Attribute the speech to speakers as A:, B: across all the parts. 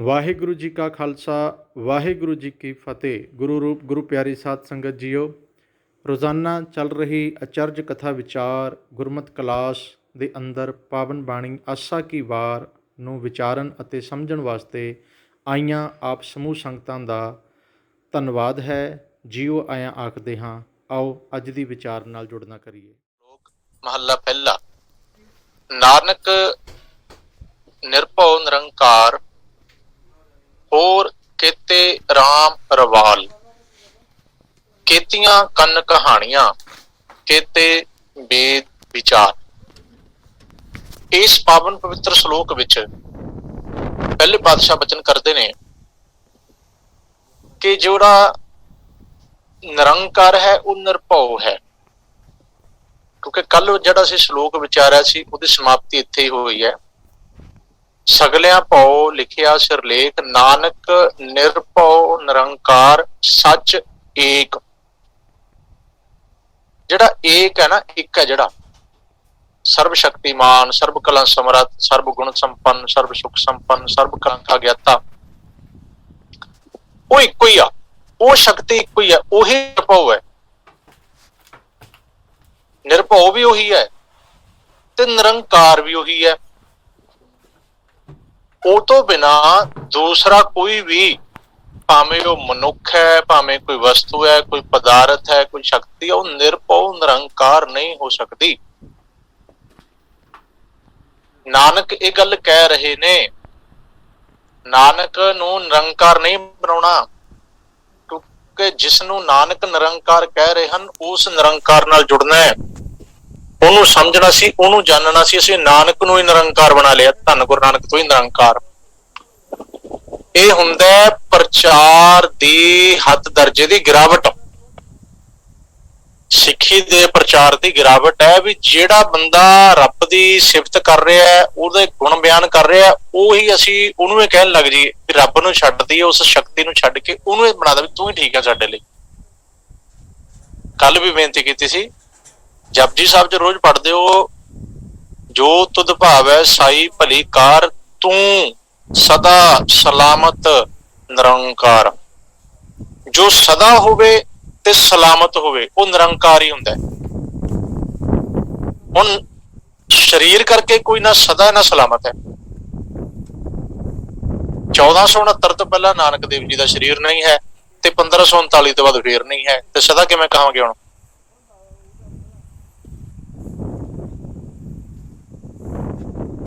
A: ਵਾਹਿਗੁਰੂ ਜੀ ਕਾ ਖਾਲਸਾ ਵਾਹਿਗੁਰੂ ਜੀ ਕੀ ਫਤਿਹ। ਗੁਰੂ ਰੂਪ ਗੁਰੂ ਪਿਆਰੀ ਸਾਧ ਸੰਗਤ ਜੀਓ, ਰੋਜ਼ਾਨਾ ਚੱਲ ਰਹੀ ਅਚਰਜ ਕਥਾ ਵਿਚਾਰ ਗੁਰਮਤ ਕਲਾਸ ਦੇ ਅੰਦਰ ਪਾਵਨ ਬਾਣੀ ਆਸਾ ਕੀ ਵਾਰ ਨੂੰ ਵਿਚਾਰਨ ਅਤੇ ਸਮਝਣ ਵਾਸਤੇ ਆਈਆਂ ਆਪ ਸਮੂਹ ਸੰਗਤਾਂ ਦਾ ਧੰਨਵਾਦ ਹੈ। ਜੀਓ ਆਇਆਂ ਆਖਦੇ ਹਾਂ। ਆਓ ਅੱਜ ਦੀ ਵਿਚਾਰ ਨਾਲ ਜੁੜਨਾ ਕਰੀਏ।
B: ਮਹੱਲਾ ਪਹਿਲਾ। ਨਾਨਕ ਨਿਰਭਉ ਨਿਰੰਕਾਰ, ਹੋਰ ਕੇਤੇ ਰਾਮ ਰਵਾਲ। ਕੇਤੀਆਂ ਕੰਨ ਕਹਾਣੀਆਂ, ਕੇਤੇ ਵੇਦ ਵਿਚਾਰ। ਇਸ ਪਾਵਨ ਪਵਿੱਤਰ ਸ਼ਲੋਕ ਵਿੱਚ ਪਹਿਲੇ ਪਾਤਸ਼ਾਹ ਬਚਨ ਕਰਦੇ ਨੇ ਕਿ ਜਿਹੜਾ ਨਿਰੰਕਾਰ ਹੈ ਉਹ ਨਿਰਭਉ ਹੈ। ਕਿਉਂਕਿ ਕੱਲ ਜਿਹੜਾ ਅਸੀਂ ਸ਼ਲੋਕ ਵਿਚਾਰਿਆ ਸੀ ਉਹਦੀ ਸਮਾਪਤੀ ਇੱਥੇ ਹੀ ਹੋਈ ਹੈ। ਸਗਲਿਆਂ ਭਉ ਲਿਖਿਆ ਸਿਰਲੇਖ, ਨਾਨਕ ਨਿਰਭਉ ਨਿਰੰਕਾਰ ਸੱਚ ਏਕ। ਜਿਹੜਾ ਏਕ ਹੈ ਨਾ, ਇੱਕ ਹੈ ਜਿਹੜਾ ਸਰਬ ਸ਼ਕਤੀਮਾਨ, ਸਰਬ ਕਲਾ ਸਮਰੱਥ, ਸਰਬ ਗੁਣ ਸੰਪੰਨ, ਸਰਬ ਸੁਖ ਸੰਪੰਨ, ਸਰਬ ਕਲਾ ਗਿਆਤਾ, ਉਹ ਇੱਕੋ ਹੀ ਆ। ਉਹ ਸ਼ਕਤੀ ਇੱਕੋ ਹੀ ਹੈ, ਉਹੀ ਨਿਰਭਉ ਹੈ। ਨਿਰਭਉ ਵੀ ਉਹੀ ਹੈ ਤੇ ਨਿਰੰਕਾਰ ਵੀ ਉਹੀ ਹੈ। ਉਹ ਤੋਂ ਬਿਨਾ ਦੂਸਰਾ ਕੋਈ ਵੀ, ਭਾਵੇਂ ਉਹ ਮਨੁੱਖ ਹੈ, ਭਾਵੇਂ ਕੋਈ ਵਸਤੂ ਹੈ, ਕੋਈ ਪਦਾਰਥ ਹੈ, ਕੋਈ ਸ਼ਕਤੀ ਹੈ, ਉਹ ਨਿਰਭਉ ਨਿਰੰਕਾਰ ਨਹੀਂ ਹੋ ਸਕਦੀ। ਨਾਨਕ ਇਹ ਗੱਲ ਕਹਿ ਰਹੇ ਨੇ। ਨਾਨਕ ਨੂੰ ਨਿਰੰਕਾਰ ਨਹੀਂ ਬਣਾਉਣਾ, ਕਿਉਂਕਿ ਜਿਸ ਨੂੰ ਨਾਨਕ ਨਿਰੰਕਾਰ ਕਹਿ ਰਹੇ ਹਨ ਉਸ ਨਿਰੰਕਾਰ ਨਾਲ ਜੁੜਨਾ ਹੈ, ਉਹਨੂੰ ਸਮਝਣਾ ਸੀ, ਉਹਨੂੰ ਜਾਣਨਾ ਸੀ। ਅਸੀਂ ਨਾਨਕ ਨੂੰ ਹੀ ਨਿਰੰਕਾਰ ਬਣਾ ਲਿਆ, ਧੰਨ ਗੁਰੂ ਨਾਨਕ ਤੋਂ ਹੀ ਨਿਰੰਕਾਰ। ਇਹ ਹੁੰਦਾ ਪ੍ਰਚਾਰ ਦੀ ਹੱਦ ਦਰਜੇ ਦੀ ਗਿਰਾਵਟ। ਸਿੱਖੀ ਦੇ ਪ੍ਰਚਾਰ ਦੀ ਗਿਰਾਵਟ ਹੈ ਵੀ ਜਿਹੜਾ ਬੰਦਾ ਰੱਬ ਦੀ ਸਿਫਤ ਕਰ ਰਿਹਾ ਹੈ, ਉਹਦੇ ਗੁਣ ਬਿਆਨ ਕਰ ਰਿਹਾ, ਉਹੀ ਅਸੀਂ ਉਹਨੂੰ ਇਹ ਕਹਿਣ ਲੱਗ ਜਾਈਏ ਵੀ ਰੱਬ ਨੂੰ ਛੱਡ ਦਈਏ, ਉਸ ਸ਼ਕਤੀ ਨੂੰ ਛੱਡ ਕੇ ਉਹਨੂੰ ਇਹ ਬਣਾ ਦੇ ਵੀ ਤੂੰ ਹੀ ਠੀਕ ਹੈ ਸਾਡੇ ਲਈ। ਕੱਲ ਵੀ ਬੇਨਤੀ ਕੀਤੀ ਸੀ, ਜਪਜੀ ਸਾਹਿਬ ਚ ਰੋਜ਼ ਪੜ੍ਹਦੇ ਹੋ, ਜੋ ਤੁਧ ਭਾਵੈ ਸਾਈ ਭਲੀ ਕਾਰ, ਤੂੰ ਸਦਾ ਸਲਾਮਤ ਨਿਰੰਕਾਰ। ਜੋ ਸਦਾ ਹੋਵੇ ਤੇ ਸਲਾਮਤ ਹੋਵੇ ਉਹ ਨਿਰੰਕਾਰ ਹੀ ਹੁੰਦਾ। ਹੁਣ ਸਰੀਰ ਕਰਕੇ ਕੋਈ ਨਾ ਸਦਾ ਨਾ ਸਲਾਮਤ ਹੈ। 1469 ਤੋਂ ਪਹਿਲਾਂ ਨਾਨਕ ਦੇਵ ਜੀ ਦਾ ਸਰੀਰ ਨਹੀਂ ਹੈ ਤੇ 1539 ਤੋਂ ਬਾਅਦ ਫੇਰ ਨਹੀਂ ਹੈ, ਤੇ ਸਦਾ ਕਿਵੇਂ ਕਹਾਂਗੇ? ਹੁਣ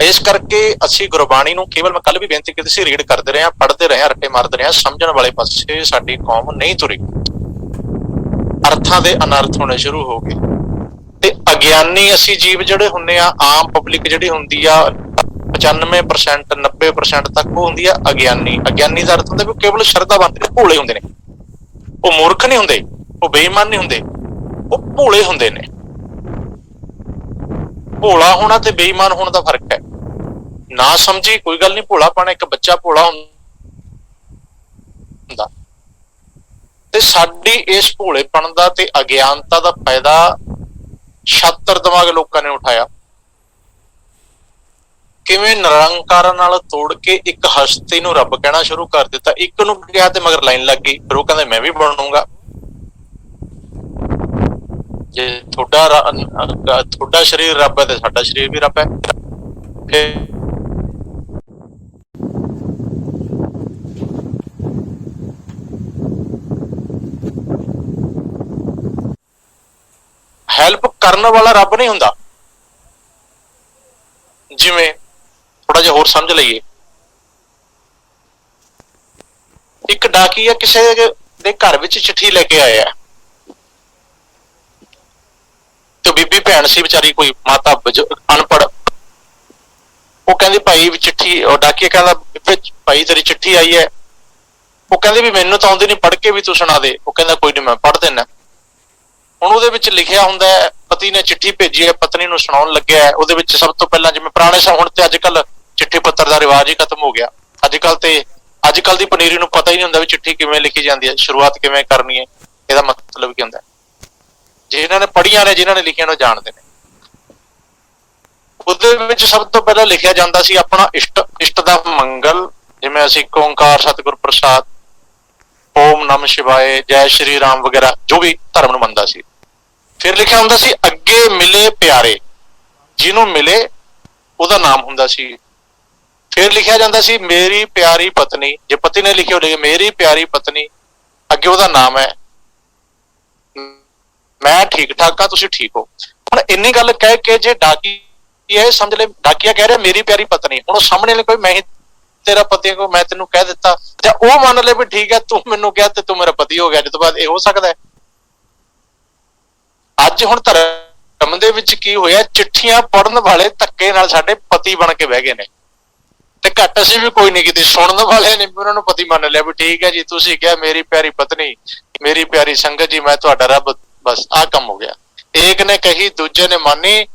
B: ਇਸ ਕਰਕੇ ਅਸੀਂ ਗੁਰਬਾਣੀ ਨੂੰ ਕੇਵਲ, ਮੈਂ ਕੱਲ ਵੀ ਬੇਨਤੀ ਕੀਤੀ ਸੀ, ਰੀਡ ਕਰਦੇ ਰਹੇ ਹਾਂ, ਪੜ੍ਹਦੇ ਰਹੇ ਹਾਂ, ਰੱਟੇ ਮਾਰਦੇ ਰਹੇ ਹਾਂ, ਸਮਝਣ ਵਾਲੇ ਪਾਸੇ ਸਾਡੀ ਕੌਮ ਨਹੀਂ ਤੁਰੀ। ਅਰਥਾਂ ਦੇ ਅਨਰਥ ਹੋਣੇ ਸ਼ੁਰੂ ਹੋ ਗਏ ਤੇ ਅਗਿਆਨੀ ਅਸੀਂ ਜੀਵ ਜਿਹੜੇ ਹੁੰਦੇ ਆ, ਆਮ ਪਬਲਿਕ ਜਿਹੜੀ ਹੁੰਦੀ ਆ 95% 90% ਤੱਕ ਉਹ ਹੁੰਦੀ ਆ ਅਗਿਆਨੀ। ਅਗਿਆਨੀ ਦਾ ਅਰਥ ਹੁੰਦਾ ਵੀ ਕੇਵਲ ਸ਼ਰਧਾਵੰਤ ਨੇ, ਭੋਲੇ ਹੁੰਦੇ ਨੇ। ਉਹ ਮੂਰਖ ਨਹੀਂ ਹੁੰਦੇ, ਉਹ ਬੇਈਮਾਨ ਨਹੀਂ ਹੁੰਦੇ, ਉਹ ਭੋਲੇ ਹੁੰਦੇ ਨੇ। ਭੋਲਾ ਹੋਣਾ ਤੇ ਬੇਈਮਾਨ ਹੋਣ ਦਾ ਫਰਕ ਹੈ। ਨਾ ਸਮਝੀ ਕੋਈ ਗੱਲ ਨਹੀਂ, ਭੋਲਾ ਪਾਣਾ, ਇੱਕ ਬੱਚਾ ਭੋਲਾ ਹੁੰਦਾ। ਤੇ ਸਾਡੀ ਇਸ ਭੋਲੇਪਣ ਦਾ ਤੇ ਅਗਿਆਨਤਾ ਦਾ ਫਾਇਦਾ ਛਾਤਰ ਦਿਮਾਗ ਲੋਕਾਂ ਨੇ ਉਠਾਇਆ। ਕਿਵੇਂ ਨਿਰੰਕਾਰਾਂ ਨਾਲ ਤੋੜ ਕੇ ਇੱਕ ਹਸਤੀ ਨੂੰ ਰੱਬ ਕਹਿਣਾ ਸ਼ੁਰੂ ਕਰ ਦਿੱਤਾ। ਇੱਕ ਨੂੰ ਕਿਹਾ ਤੇ ਮਗਰ ਲਾਈਨ ਲੱਗ ਗਈ, ਫਿਰ ਉਹ ਕਹਿੰਦੇ ਮੈਂ ਵੀ ਬਣੂੰਗਾ। ਜੇ ਤੁਹਾਡਾ ਸਰੀਰ ਰੱਬ ਹੈ ਤੇ ਸਾਡਾ ਸਰੀਰ ਵੀ ਰੱਬ ਹੈ। ਫਿਰ ਹੈਲਪ ਕਰਨ ਵਾਲਾ ਰੱਬ ਨਹੀਂ ਹੁੰਦਾ। ਜਿਵੇਂ ਥੋੜਾ ਜਿਹਾ ਹੋਰ ਸਮਝ ਲਈਏ, ਇੱਕ ਡਾਕੀਆ ਕਿਸੇ ਦੇ ਘਰ ਵਿੱਚ ਚਿੱਠੀ ਲੈ ਕੇ ਆਇਆ ਤੇ ਬੀਬੀ ਭੈਣ ਸੀ ਵਿਚਾਰੀ, ਕੋਈ ਮਾਤਾ ਅਨਪੜ੍ਹ। ਉਹ ਕਹਿੰਦੀ ਭਾਈ ਚਿੱਠੀ, ਉਹ ਡਾਕੀਆ ਕਹਿੰਦਾ ਭਾਈ ਤੇਰੀ ਚਿੱਠੀ ਆਈ ਹੈ। ਉਹ ਕਹਿੰਦੇ ਵੀ ਮੈਨੂੰ ਤਾਂ ਆਉਂਦੀ ਨਹੀਂ, ਪੜ੍ਹ ਕੇ ਵੀ ਤੂੰ ਸੁਣਾ ਦੇ। ਉਹ ਕਹਿੰਦਾ ਕੋਈ ਨਹੀਂ, ਮੈਂ ਪੜ੍ਹ ਦਿੰਦਾ। ਹੁਣ ਉਹਦੇ ਵਿੱਚ ਲਿਖਿਆ ਹੁੰਦਾ ਹੈ, ਪਤੀ ਨੇ ਚਿੱਠੀ ਭੇਜੀ ਹੈ, ਪਤਨੀ ਨੂੰ ਸੁਣਾਉਣ ਲੱਗਿਆ। ਉਹਦੇ ਵਿੱਚ ਸਭ ਤੋਂ ਪਹਿਲਾਂ, ਜਿਵੇਂ ਪੁਰਾਣੇ ਸਮੇਂ, ਹੁਣ ਤੇ ਅੱਜ ਕੱਲ ਚਿੱਠੀ ਪੱਤਰ ਦਾ ਰਿਵਾਜ ਹੀ ਖਤਮ ਹੋ ਗਿਆ। ਅੱਜ ਕੱਲ ਦੀ ਪਨੀਰੀ ਨੂੰ ਪਤਾ ਹੀ ਨਹੀਂ ਹੁੰਦਾ ਵੀ ਚਿੱਠੀ ਕਿਵੇਂ ਲਿਖੀ ਜਾਂਦੀ ਹੈ, ਸ਼ੁਰੂਆਤ ਕਿਵੇਂ ਕਰਨੀ ਹੈ, ਇਹਦਾ ਮਤਲਬ ਕੀ ਹੁੰਦਾ। ਜਿਨ੍ਹਾਂ ਨੇ ਪੜ੍ਹੀਆਂ ਨੇ, ਜਿਨ੍ਹਾਂ ਨੇ ਲਿਖਿਆ ਨੂੰ ਜਾਣਦੇ ਨੇ। ਉਹਦੇ ਵਿੱਚ ਸਭ ਤੋਂ ਪਹਿਲਾਂ ਲਿਖਿਆ ਜਾਂਦਾ ਸੀ ਆਪਣਾ ਇਸ਼ਟ ਦਾ ਮੰਗਲ, ਜਿਵੇਂ ਜਿਵੇਂ ਅਸੀਂ ਇੱਕ ਓਂਕਾਰ ਸਤਿਗੁਰ ਪ੍ਰਸਾਦ, ਓਮ ਨਮः ਸ਼ਿਵਾਏ, ਜੈ ਸ਼੍ਰੀ ਰਾਮ ਵਗੈਰਾ ਜੋ ਵੀ ਧਰਮ ਨੂੰ ਮੰਨਦਾ ਸੀ। ਫਿਰ ਲਿਖਿਆ ਹੁੰਦਾ ਸੀ ਅੱਗੇ ਮਿਲੇ ਪਿਆਰੇ, ਜਿਹਨੂੰ ਮਿਲੇ ਉਹਦਾ ਨਾਮ ਹੁੰਦਾ ਸੀ। ਫਿਰ ਲਿਖਿਆ ਜਾਂਦਾ ਸੀ ਮੇਰੀ ਪਿਆਰੀ ਪਤਨੀ, ਜੇ ਪਤੀ ਨੇ ਲਿਖਿਆ ਹੋਵੇ ਮੇਰੀ ਪਿਆਰੀ ਪਤਨੀ, ਅੱਗੇ ਉਹਦਾ ਨਾਮ ਹੈ ਮੈਂ ਠੀਕ ਠਾਕ ਆ, ਤੁਸੀਂ ਠੀਕ ਹੋ। ਹੁਣ ਇੰਨੀ ਗੱਲ ਕਹਿ ਕੇ ਜੇ ਡਾਕੀ ਇਹ ਸਮਝ ਲੈ ਡਾਕੀਆ ਕਹਿ ਰਿਹਾ ਮੇਰੀ ਪਿਆਰੀ ਪਤਨੀ, ਹੁਣ ਉਹ ਸਾਹਮਣੇ ਕੋਈ ਮੈਂ ਹੀ ਤੇਰਾ ਪਤੀ ਕੋ ਮੈਂ ਤੈਨੂੰ ਕਹਿ ਦਿੱਤਾ ਤੇ ਉਹ ਮੰਨ ਲੈ ਵੀ ਠੀਕ ਹੈ ਤੂੰ ਮੈਨੂੰ ਕਿਹਾ ਤੇ ਤੂੰ ਮੇਰਾ ਪਤੀ ਹੋ ਗਿਆ, ਅੱਜ ਤੋਂ ਬਾਅਦ ਇਹ ਹੋ ਸਕਦਾ ਹੈ? ਅੱਜ ਹੁਣ ਧਰਮ ਦੇ ਵਿੱਚ ਕੀ ਹੋਇਆ, ਚਿੱਠੀਆਂ ਪੜ੍ਹਨ ਵਾਲੇ ਧੱਕੇ ਨਾਲ ਸਾਡੇ ਪਤੀ ਬਣ ਕੇ ਬਹਿ ਗਏ ਨੇ, ਤੇ ਘੱਟ ਅਸੀਂ ਵੀ ਕੋਈ ਨਹੀਂ ਕੀਤੀ, ਸੁਣਨ ਵਾਲੇ ਨੇ ਉਹਨਾਂ ਨੂੰ ਪਤੀ ਮੰਨ ਲਿਆ ਵੀ ਠੀਕ ਹੈ ਜੀ ਤੁਸੀਂ ਕਿਹਾ ਮੇਰੀ ਪਿਆਰੀ ਪਤਨੀ, ਮੇਰੀ ਪਿਆਰੀ ਸੰਗਤ ਜੀ ਮੈਂ ਤੁਹਾਡਾ ਰੱਬ, ਬਸ ਆਹ ਕੰਮ ਹੋ ਗਿਆ। ਏਕ ਨੇ ਕਹੀ ਦੂਜੇ ਨੇ ਮਾਨੀ,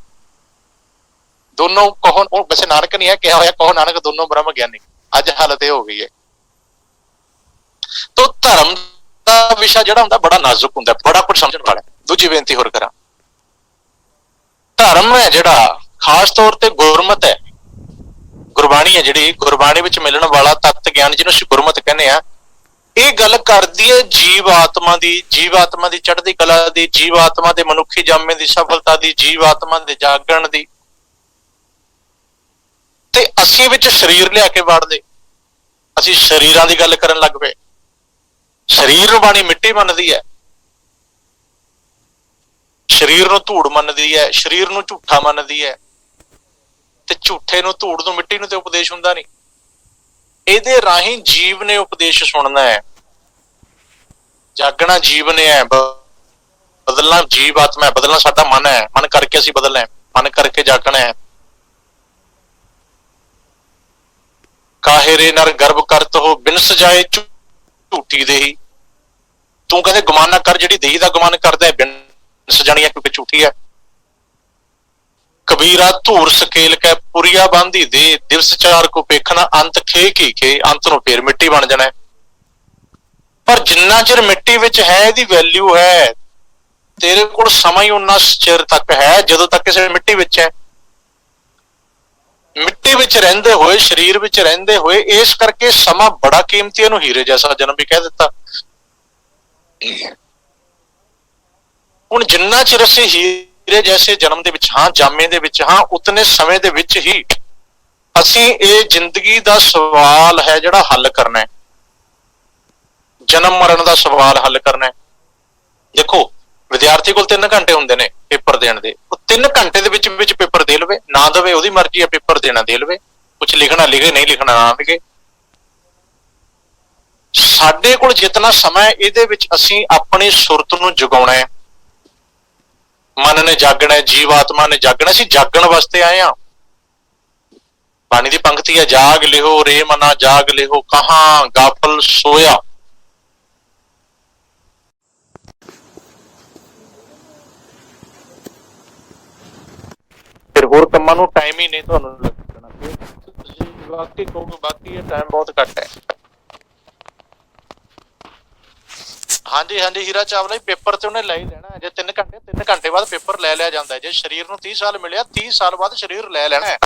B: ਦੋਨੋਂ ਕਹੋ, ਉਹ ਵੈਸੇ ਨਾਨਕ ਨਹੀਂ ਹੈ ਕਿਹਾ ਹੋਇਆ ਕਹੋ ਨਾਨਕ ਦੋਨੋਂ ਬ੍ਰਹਮ ਗਿਆਨੀ, ਅੱਜ ਹਾਲਤ ਇਹ ਹੋ ਗਈ ਹੈ। ਤੋ ਧਰਮ ਦਾ ਵਿਸ਼ਾ ਜਿਹੜਾ ਹੁੰਦਾ ਬੜਾ ਨਾਜ਼ੁਕ ਹੁੰਦਾ, ਬੜਾ ਕੁਝ ਸਮਝਣ ਵਾਲਾ। ਦੂਜੀ ਬੇਨਤੀ ਹੋਰ ਕਰਾਂ, ਧਰਮ ਹੈ ਜਿਹੜਾ ਖਾਸ ਤੌਰ ਤੇ ਗੁਰਮਤ ਹੈ, ਗੁਰਬਾਣੀ ਹੈ ਜਿਹੜੀ, ਗੁਰਬਾਣੀ ਵਿੱਚ ਮਿਲਣ ਵਾਲਾ ਤੱਤ ਗਿਆਨ ਜਿਹਨੂੰ ਅਸੀਂ ਗੁਰਮਤ ਕਹਿੰਦੇ ਆ, ਇਹ ਗੱਲ ਕਰਦੀ ਹੈ ਜੀਵ ਆਤਮਾ ਦੀ, ਜੀਵ ਆਤਮਾ ਦੀ ਚੜ੍ਹਦੀ ਕਲਾ ਦੀ, ਜੀਵ ਆਤਮਾ ਦੇ ਮਨੁੱਖੀ ਜਾਮੇ ਦੀ ਸਫਲਤਾ ਦੀ, ਜੀਵ ਆਤਮਾ ਦੇ ਜਾਗਣ ਦੀ। ਤੇ ਅਸੀਂ ਵਿੱਚ ਸਰੀਰ ਲਿਆ ਕੇ ਵਾੜਦੇ, ਅਸੀਂ ਸਰੀਰਾਂ ਦੀ ਗੱਲ ਕਰਨ ਲੱਗ ਪਏ। ਸਰੀਰ ਨੂੰ ਬਾਣੀ ਮਿੱਟੀ ਮੰਨਦੀ ਹੈ, ਸਰੀਰ ਨੂੰ ਧੂੜ ਮੰਨਦੀ ਹੈ, ਸਰੀਰ ਨੂੰ ਝੂਠਾ ਮੰਨਦੀ ਹੈ, ਤੇ ਝੂਠੇ ਨੂੰ, ਧੂੜ ਨੂੰ, ਮਿੱਟੀ ਨੂੰ ਤੇ ਉਪਦੇਸ਼ ਹੁੰਦਾ ਨਹੀਂ। ਇਹਦੇ ਰਾਹੀਂ ਜੀਵ ਨੇ ਉਪਦੇਸ਼ ਸੁਣਨਾ ਹੈ, ਜਾਗਣਾ ਜੀਵ ਨੇ ਹੈ, ਬਦਲਣਾ ਜੀਵ ਆਤਮਾ ਹੈ, ਬਦਲਣਾ ਸਾਡਾ ਮਨ ਹੈ, ਮਨ ਕਰਕੇ ਅਸੀਂ ਬਦਲਣਾ ਹੈ, ਮਨ ਕਰਕੇ ਜਾਗਣਾ ਹੈ। ਕਾਹੇ ਰੇ ਨਰ ਗਰਭ ਕਰਤ ਹੋ ਬਿਨ ਸਜਾਏ ਝੂਠੀ ਦੇਹੀ, ਤੂੰ ਕਹਿੰਦੇ ਗੁਮਾਨ ਨਾ ਕਰ, ਜਿਹੜੀ ਦੇਹੀ ਦਾ ਗੁਮਾਨ ਕਰਦਾ ਹੈ ਬਿਨ ਸਜਾਣੀ ਹੈ ਕਿਉਂਕਿ ਝੂਠੀ ਹੈ। ਕਬੀਰਾ ਧੂਰ ਸਕੇਲ ਕੈ ਪੁਰੀਆ ਬਾਂਧੀ ਦੇ, ਦਿਵਸ ਚਾਰ ਕੋ ਪੇਖਣਾ ਅੰਤ ਖੇ ਕੀ ਖੇ, ਅੰਤ ਨੂੰ ਫੇਰ ਮਿੱਟੀ ਬਣ ਜਾਣਾ। ਪਰ ਜਿੰਨਾ ਚਿਰ ਮਿੱਟੀ ਵਿੱਚ ਹੈ ਇਹਦੀ ਵੈਲਿਊ ਹੈ, ਤੇਰੇ ਕੋਲ ਸਮਾਂ ਹੀ ਉਨਾ ਚਿਰ ਤੱਕ ਹੈ ਜਦੋਂ ਤੱਕ ਕਿਸੇ ਮਿੱਟੀ ਵਿੱਚ ਹੈ। ਮਿੱਟੀ ਵਿੱਚ ਰਹਿੰਦੇ ਹੋਏ, ਸਰੀਰ ਵਿੱਚ ਰਹਿੰਦੇ ਹੋਏ, ਇਸ ਕਰਕੇ ਸਮਾਂ ਬੜਾ ਕੀਮਤੀ, ਇਹਨੂੰ ਹੀਰੇ ਜੈਸਾ ਜਨਮ ਵੀ ਕਹਿ ਦਿੱਤਾ। ਹੁਣ ਜਿੰਨਾ ਚਿਰ ਅਸੀਂ ਹੀਰੇ ਜੈਸੇ ਜਨਮ ਦੇ ਵਿੱਚ ਹਾਂ, ਜਾਮੇ ਦੇ ਵਿੱਚ ਹਾਂ, ਉਤਨੇ ਸਮੇਂ ਦੇ ਵਿੱਚ ਹੀ ਅਸੀਂ ਇਹ ਜ਼ਿੰਦਗੀ ਦਾ ਸਵਾਲ ਹੈ ਜਿਹੜਾ ਹੱਲ ਕਰਨਾ ਹੈ, ਜਨਮ ਮਰਨ ਦਾ ਸਵਾਲ ਹੱਲ ਕਰਨਾ ਹੈ। ਦੇਖੋ ਵਿਦਿਆਰਥੀ ਕੋਲ 3 ਘੰਟੇ ਹੁੰਦੇ ਨੇ ਪੇਪਰ ਦੇਣ ਦੇ, ਉਹ 3 ਘੰਟੇ ਦੇ ਵਿੱਚ ਪੇਪਰ ਦੇ ਲਵੇ, ਨਾ ਦੇਵੇ ਉਹਦੀ ਮਰਜ਼ੀ ਹੈ, ਪੇਪਰ ਦੇਣਾ ਦੇ ਲਵੇ, ਕੁਛ ਲਿਖਣਾ ਲਿਖੇ, ਨਹੀਂ ਲਿਖਣਾ ਨਾ ਲਿਖੇ। ਸਾਡੇ ਕੋਲ ਜਿਤਨਾ ਸਮਾਂ ਹੈ ਇਹਦੇ ਵਿੱਚ ਅਸੀਂ ਆਪਣੀ ਸੁਰਤ ਨੂੰ ਜਗਾਉਣਾ ਹੈ, ਮਨ ਨੇ ਜਾਗਣਾ ਹੈ, ਜੀਵ ਆਤਮਾ ਨੇ ਜਾਗਣਾ। ਅਸੀਂ ਜਾਗਣ ਵਾਸਤੇ ਆਏ ਹਾਂ। ਬਾਣੀ ਦੀ ਪੰਕਤੀ ਹੈ ਜਾਗ ਲਿਓ ਰੇ ਮਨਾ ਜਾਗ ਲਿਓ, ਕਹਾਂ ਗਾਫਲ ਸੋਇਆ। ਫਿਰ ਹੋਰ ਕੰਮਾਂ ਨੂੰ ਟਾਈਮ ਹੀ ਨਹੀਂ ਤੁਹਾਨੂੰ ਲੱਗਣਾ, ਫਿਰ ਤੁਸੀਂ ਵਾਕਈ ਕਹੋਗੇ ਬਾਕੀ ਇਹ ਟਾਈਮ ਬਹੁਤ ਘੱਟ ਹੈ। ਹਾਂਜੀ ਹਾਂਜੀ ਹੀਰਾ ਚਾਵਲਾ ਜੀ, ਪੇਪਰ ਤੇ ਉਹਨੇ ਲੈ ਹੀ ਲੈਣਾ ਜੇ 3 ਘੰਟੇ ਬਾਅਦ ਪੇਪਰ ਲੈ ਲਿਆ ਜਾਂਦਾ। ਜੇ ਸਰੀਰ ਨੂੰ 30 ਸਾਲ ਮਿਲਿਆ, 30 ਸਾਲ ਬਾਅਦ ਸਰੀਰ ਲੈ ਲੈਣਾ ਹੈ।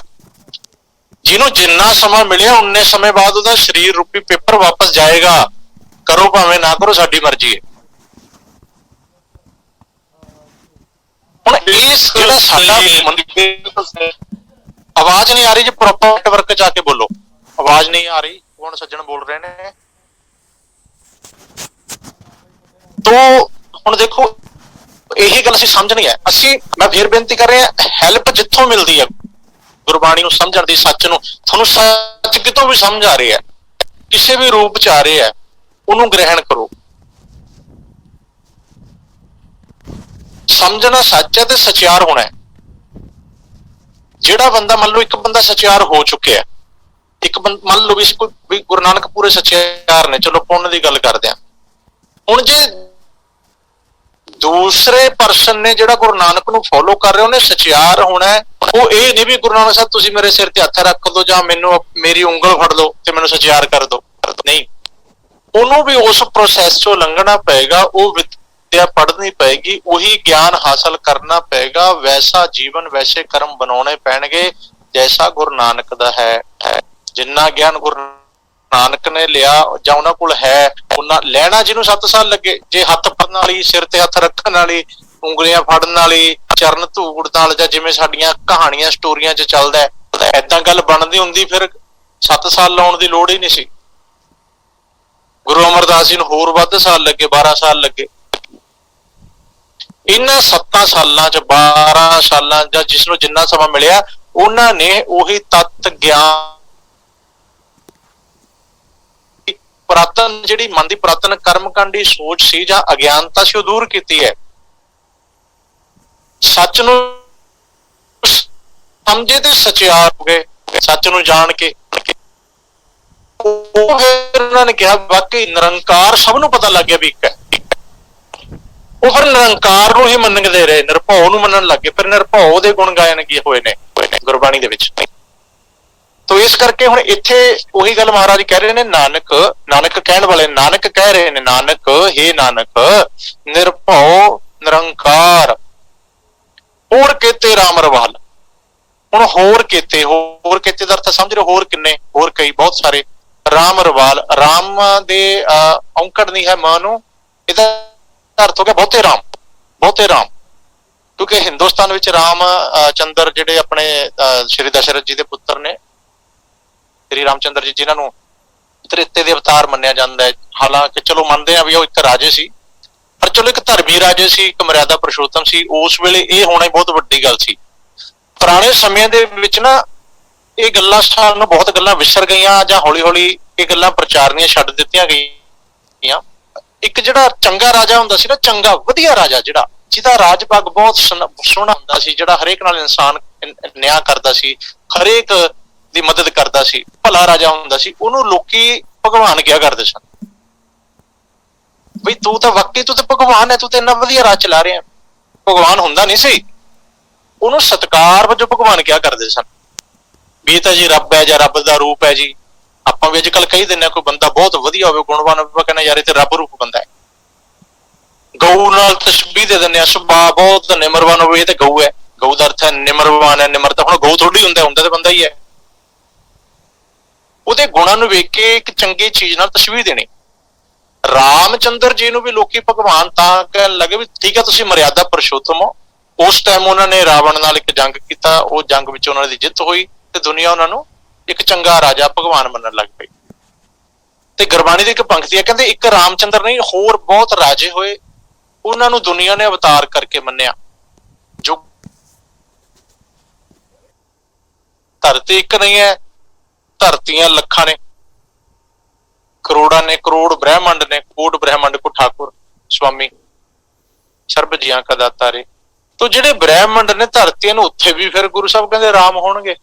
B: ਜਿਹਨੂੰ ਜਿੰਨਾ ਸਮਾਂ ਮਿਲਿਆ ਉਨੇ ਸਮੇਂ ਬਾਅਦ ਉਹਦਾ ਸਰੀਰ ਰੂਪੀ ਪੇਪਰ ਵਾਪਸ ਜਾਏਗਾ, ਕਰੋ ਭਾਵੇਂ ਨਾ ਕਰੋ, ਸਾਡੀ ਮਰਜ਼ੀ ਹੈ। ਹੁਣ ਇਸ ਜਿਹੜਾ ਸਾਡਾ ਆਵਾਜ਼ ਨਹੀਂ ਆ ਰਹੀ ਜੀ, ਪ੍ਰੋਪਰ ਨੈਟਵਰਕ ਚ ਆ ਕੇ ਬੋਲੋ, ਆਵਾਜ਼ ਨਹੀਂ ਆ ਰਹੀ। ਹੁਣ ਸੱਜਣ ਬੋਲ ਰਹੇ ਨੇ। ਤੋ ਹੁਣ ਦੇਖੋ ਇਹੀ ਗੱਲ ਅਸੀਂ ਸਮਝਣੀ ਹੈ। ਮੈਂ ਫੇਰ ਬੇਨਤੀ ਕਰ ਰਿਹਾ, ਹੈਲਪ ਜਿੱਥੋਂ ਮਿਲਦੀ ਹੈ ਗੁਰਬਾਣੀ ਨੂੰ ਸਮਝਣ ਦੀ, ਸੱਚ ਨੂੰ, ਤੁਹਾਨੂੰ ਸੱਚ ਕਿਤੋਂ ਵੀ ਸਮਝ ਆ ਰਹੀ ਹੈ, ਕਿਸੇ ਵੀ ਰੂਪ ਚ ਆ ਰਹੇ ਹੈ, ਉਹਨੂੰ ਗ੍ਰਹਿਣ ਕਰੋ। ਸਮਝਣਾ ਸੱਚ ਹੈ ਤੇ ਸਚਿਆਰ ਹੋਣਾ ਹੈ। ਜਿਹੜਾ ਬੰਦਾ ਮੰਨ ਲਓ ਇੱਕ ਬੰਦਾ ਸਚਿਆਰ ਹੋ ਚੁੱਕਿਆ, ਇੱਕ ਮੰਨ ਲਓ ਵੀ ਗੁਰੂ ਨਾਨਕ ਪੂਰੇ ਸਚਿਆਰ ਨੇ, ਚਲੋ ਪੁੰਨ ਦੀ ਗੱਲ ਕਰਦੇ ਆ। ਹੁਣ ਜੇ ਦੂਸਰੇ ਪਰਸਨ ਨੇ ਜਿਹੜਾ ਗੁਰੂ ਨਾਨਕ ਨੂੰ ਫੋਲੋ ਕਰ ਰਿਹਾ, ਉਹਨੇ ਸਚਿਆਰ ਹੋਣਾ ਹੈ। ਉਹ ਇਹ ਨਹੀਂ ਵੀ ਗੁਰੂ ਨਾਨਕ ਸਾਹਿਬ ਤੁਸੀਂ ਮੇਰੇ ਸਿਰ ਤੇ ਹੱਥ ਰੱਖ ਦੋ ਜਾਂ ਮੇਰੀ ਉਂਗਲ ਫੜ ਲਓ ਤੇ ਮੈਨੂੰ ਸਚਿਆਰ ਕਰ ਦੋ, ਨਹੀਂ। ਉਹਨੂੰ ਵੀ ਉਸ ਪ੍ਰੋਸੈਸ ਚੋਂ ਲੰਘਣਾ ਪਏਗਾ, ਉਹ ਵਿਦਿਆ ਪੜ੍ਹਨੀ ਪਏਗੀ, ਉਹੀ ਗਿਆਨ ਹਾਸਲ ਕਰਨਾ ਪਏਗਾ, ਵੈਸਾ ਜੀਵਨ ਵੈਸੇ ਕਰਮ ਬਣਾਉਣੇ ਪੈਣਗੇ ਜੈਸਾ ਗੁਰੂ ਨਾਨਕ ਦਾ ਹੈ। ਜਿੰਨਾ ਗਿਆਨ ਗੁਰੂ ਨਾਨਕ ਨੇ ਲਿਆ ਜਾਂ ਉਹਨਾਂ ਕੋਲ ਹੈ, ਉਹਨਾਂ ਲੈਣਾ ਜਿਹਨੂੰ 7 ਸਾਲ ਲੱਗੇ। ਜੇ ਹੱਥ ਫੜਨ ਵਾਲੀ, ਸਿਰ ਤੇ ਹੱਥ ਰੱਖਣ ਵਾਲੀ, ਉਂਗਲੀਆਂ ਫੜਨ ਵਾਲੀ, ਚਰਨ ਧੂੜ ਨਾਲ, ਜਾਂ ਜਿਵੇਂ ਸਾਡੀਆਂ ਕਹਾਣੀਆਂ ਸਟੋਰੀਆਂ 'ਚ ਚੱਲਦਾ ਏਦਾਂ ਗੱਲ ਬਣਦੀ ਹੁੰਦੀ, ਫਿਰ 7 ਸਾਲ ਲਾਉਣ ਦੀ ਲੋੜ ਹੀ ਨਹੀਂ ਸੀ। ਗੁਰੂ ਅਮਰਦਾਸ ਜੀ ਨੂੰ ਹੋਰ ਵੱਧ ਸਾਲ ਲੱਗੇ, 12 ਸਾਲ ਲੱਗੇ। ਇਹਨਾਂ 7 ਸਾਲਾਂ 'ਚ, 12 ਸਾਲਾਂ ਜਾਂ ਜਿਸਨੂੰ ਜਿੰਨਾ ਸਮਾਂ ਮਿਲਿਆ, ਉਹਨਾਂ ਨੇ ਉਹੀ ਤੱਤ ਗਿਆਨ, ਪੁਰਾਤਨ ਜਿਹੜੀ ਮਨ ਦੀ ਪੁਰਾਤਨ ਕਰਮਕਾਂਡੀ ਸੋਚ ਸੀ ਜਾਂ ਅਗਿਆਨਤਾ ਸੀ, ਉਹ ਦੂਰ ਕੀਤੀ ਹੈ। ਸੱਚ ਨੂੰ ਸਮਝੇ ਤੇ ਸਚਿਆਰ ਹੋ ਗਏ, ਸੱਚ ਨੂੰ ਜਾਣ ਕੇ। ਉਹ ਫਿਰ ਉਹਨਾਂ ਨੇ ਕਿਹਾ ਵਾਕਈ ਨਿਰੰਕਾਰ ਸਭ ਨੂੰ ਪਤਾ ਲੱਗ ਗਿਆ ਵੀ ਇੱਕ ਹੈ। ਉਹ ਫਿਰ ਨਿਰੰਕਾਰ ਨੂੰ ਹੀ ਮੰਨਦੇ ਰਹੇ, ਨਿਰਭਉ ਨੂੰ ਮੰਨਣ ਲੱਗੇ। ਫਿਰ ਨਿਰਭਉ ਦੇ ਗੁਣ ਗਾਇਨ ਕੀ ਹੋਏ ਨੇ ਗੁਰਬਾਣੀ ਦੇ ਵਿੱਚ। ਤੋ ਇਸ ਕਰਕੇ ਹੁਣ ਇੱਥੇ ਉਹੀ ਗੱਲ ਮਹਾਰਾਜ ਕਹਿ ਰਹੇ ਨੇ, ਨਾਨਕ ਕਹਿਣ ਵਾਲੇ ਨਾਨਕ ਕਹਿ ਰਹੇ ਨੇ, ਨਾਨਕ ਹੇ ਨਾਨਕ ਨਿਰਭਉ ਨਿਰੰਕਾਰ ਹੋਰ ਕੀਤੇ ਰਾਮ ਰਵਾਲ। ਹੁਣ ਹੋਰ ਕੀਤੇ ਦਾ ਅਰਥ ਸਮਝ ਰਹੇ? ਹੋਰ ਕਿੰਨੇ? ਹੋਰ ਕਈ, ਬਹੁਤ ਸਾਰੇ। ਰਾਮ ਰਵਾਲ, ਰਾਮ ਦੇ ਔਂਕੜ ਨਹੀਂ ਹੈ ਮਾਂ ਨੂੰ, ਇਹਦਾ ਅਰਥ ਹੋ ਗਿਆ ਬਹੁਤੇ ਰਾਮ, ਬਹੁਤੇ ਰਾਮ। ਕਿਉਂਕਿ ਹਿੰਦੁਸਤਾਨ ਵਿੱਚ ਰਾਮ ਚੰਦਰ ਜਿਹੜੇ ਆਪਣੇ ਸ਼੍ਰੀ ਦਸ਼ਰਥ ਜੀ ਦੇ ਪੁੱਤਰ ਨੇ, ਸ਼੍ਰੀ ਰਾਮਚੰਦਰ ਜੀ, ਜਿਨ੍ਹਾਂ ਨੂੰ ਤ੍ਰੇਤੇ ਦੇ ਅਵਤਾਰ ਮੰਨਿਆ ਜਾਂਦਾ ਹੈ। ਹਾਲਾਂਕਿ ਚਲੋ ਮੰਨਦੇ ਆ ਵੀ ਉਹ ਇੱਕ ਰਾਜੇ ਸੀ, ਪਰ ਚਲੋ ਇੱਕ ਧਰਮੀ ਰਾਜੇ ਸੀ, ਇੱਕ ਮਰਿਆਦਾ ਪੁਰਸ਼ੋਤਮ ਸੀ। ਉਸ ਵੇਲੇ ਇਹ ਹੋਣਾ ਹੀ ਬਹੁਤ ਵੱਡੀ ਗੱਲ ਸੀ। ਪੁਰਾਣੇ ਸਮਿਆਂ ਦੇ ਵਿੱਚ ਨਾ ਇਹ ਗੱਲਾਂ ਸਾਨੂੰ ਬਹੁਤ ਗੱਲਾਂ ਵਿਸਰ ਗਈਆਂ, ਜਾਂ ਹੌਲੀ ਹੌਲੀ ਇਹ ਗੱਲਾਂ ਪ੍ਰਚਾਰਨੀਆਂ ਛੱਡ ਦਿੱਤੀਆਂ ਗਈਆਂ। ਇੱਕ ਜਿਹੜਾ ਚੰਗਾ ਰਾਜਾ ਹੁੰਦਾ ਸੀ ਨਾ, ਚੰਗਾ ਵਧੀਆ ਰਾਜਾ, ਜਿਹੜਾ ਜਿਹਦਾ ਰਾਜ ਭਾਗ ਬਹੁਤ ਸੋਹਣਾ ਹੁੰਦਾ ਸੀ, ਜਿਹੜਾ ਹਰੇਕ ਨਾਲ ਇਨਸਾਨ ਨਿਆਂ ਕਰਦਾ ਸੀ, ਹਰੇਕ ਦੀ ਮਦਦ ਕਰਦਾ ਸੀ, ਭਲਾ ਰਾਜਾ ਹੁੰਦਾ ਸੀ, ਉਹਨੂੰ ਲੋਕੀ ਭਗਵਾਨ ਕਿਹਾ ਕਰਦੇ ਸਨ। ਬਈ ਤੂੰ ਤਾਂ ਵਾਕਈ ਤੂੰ ਤਾਂ ਭਗਵਾਨ ਹੈ, ਤੂੰ ਤਾਂ ਇੰਨਾ ਵਧੀਆ ਰਾਜ ਚਲਾ ਰਿਹਾ। ਭਗਵਾਨ ਹੁੰਦਾ ਨਹੀਂ ਸੀ, ਉਹਨੂੰ ਸਤਿਕਾਰ ਵਜੋਂ ਭਗਵਾਨ ਕਿਹਾ ਕਰਦੇ ਸਨ। ਵੀ ਇਹ ਤਾਂ ਜੀ ਰੱਬ ਹੈ, ਜਾਂ ਰੱਬ ਦਾ ਰੂਪ ਹੈ ਜੀ। ਆਪਾਂ ਵੀ ਅੱਜ ਕੱਲ੍ਹ ਕਹੀ ਦਿੰਦੇ ਹਾਂ, ਕੋਈ ਬੰਦਾ ਬਹੁਤ ਵਧੀਆ ਹੋਵੇ, ਗੁਣਵਾਨ ਹੋਵੇ, ਕਹਿੰਦਾ ਯਾਰ ਇਹ ਤੇ ਰੱਬ ਰੂਪ ਬੰਦਾ ਹੈ। ਗਊ ਨਾਲ ਤਸ਼ਬੀਹ ਦੇ ਦਿੰਦੇ ਆ, ਸੁਭਾਅ ਬਹੁਤ ਨਿਮਰਵਾਨ ਹੋਵੇ, ਇਹ ਤੇ ਗਊ ਹੈ। ਗਊ ਦਾ ਅਰਥ ਹੈ ਨਿਮਰਵਾਨ ਹੈ। ਨਿਮਰ ਤਾਂ ਹੁਣ ਗਊ ਥੋੜੀ ਹੁੰਦਾ ਤੇ ਬੰਦਾ ਹੀ ਹੈ। ਉਹਦੇ ਗੁਣਾਂ ਨੂੰ ਵੇਖ ਕੇ ਇੱਕ ਚੰਗੀ ਚੀਜ਼ ਨਾਲ ਤਸ਼ਬੀਹ ਦੇਣੀ। ਰਾਮਚੰਦਰ ਜੀ ਨੂੰ ਵੀ ਲੋਕੀ ਭਗਵਾਨ ਤਾਂ ਕਹਿਣ ਲੱਗੇ ਵੀ ਠੀਕ ਹੈ, ਤੁਸੀਂ ਮਰਿਆਦਾ ਪੁਰਸ਼ੋਤਮ ਹੋ। ਉਸ ਟਾਈਮ ਉਹਨਾਂ ਨੇ ਰਾਵਣ ਨਾਲ ਇੱਕ ਜੰਗ ਕੀਤਾ, ਉਹ ਜੰਗ ਵਿੱਚ ਉਹਨਾਂ ਦੀ ਜਿੱਤ ਹੋਈ ਤੇ ਦੁਨੀਆ ਉਹਨਾਂ ਨੂੰ ਇੱਕ ਚੰਗਾ ਰਾਜਾ ਭਗਵਾਨ ਮੰਨਣ ਲੱਗ ਪਈ। ਤੇ ਗੁਰਬਾਣੀ ਦੀ ਇੱਕ ਪੰਕਤੀ ਹੈ, ਕਹਿੰਦੇ ਇੱਕ ਰਾਮਚੰਦਰ ਨਹੀਂ ਹੋਰ ਬਹੁਤ ਰਾਜੇ ਹੋਏ, ਉਹਨਾਂ ਨੂੰ ਦੁਨੀਆ ਨੇ ਅਵਤਾਰ ਕਰਕੇ ਮੰਨਿਆ। ਜੋ ਧਰਤੀ ਇੱਕ ਨਹੀਂ ਹੈ, ਧਰਤੀਆਂ ਲੱਖਾਂ ਨੇ, ਕਰੋੜਾਂ ਨੇ, ਕਰੋੜ ਬ੍ਰਹਿਮੰਡ ਨੇ, ਕੋਟ ਬ੍ਰਹਿਮੰਡ ਕੋ ਠਾਕੁਰ ਸੁਆਮੀ ਸਰਬ ਜੀਆਂ ਕਾ ਦਾਤਾ ਰੇ। ਤੋ ਜਿਹੜੇ ਬ੍ਰਹਿਮੰਡ ਨੇ, ਧਰਤੀਆਂ ਨੂੰ, ਉੱਥੇ ਵੀ ਫਿਰ ਗੁਰੂ ਸਾਹਿਬ ਕਹਿੰਦੇ ਰਾਮ ਹੋਣਗੇ,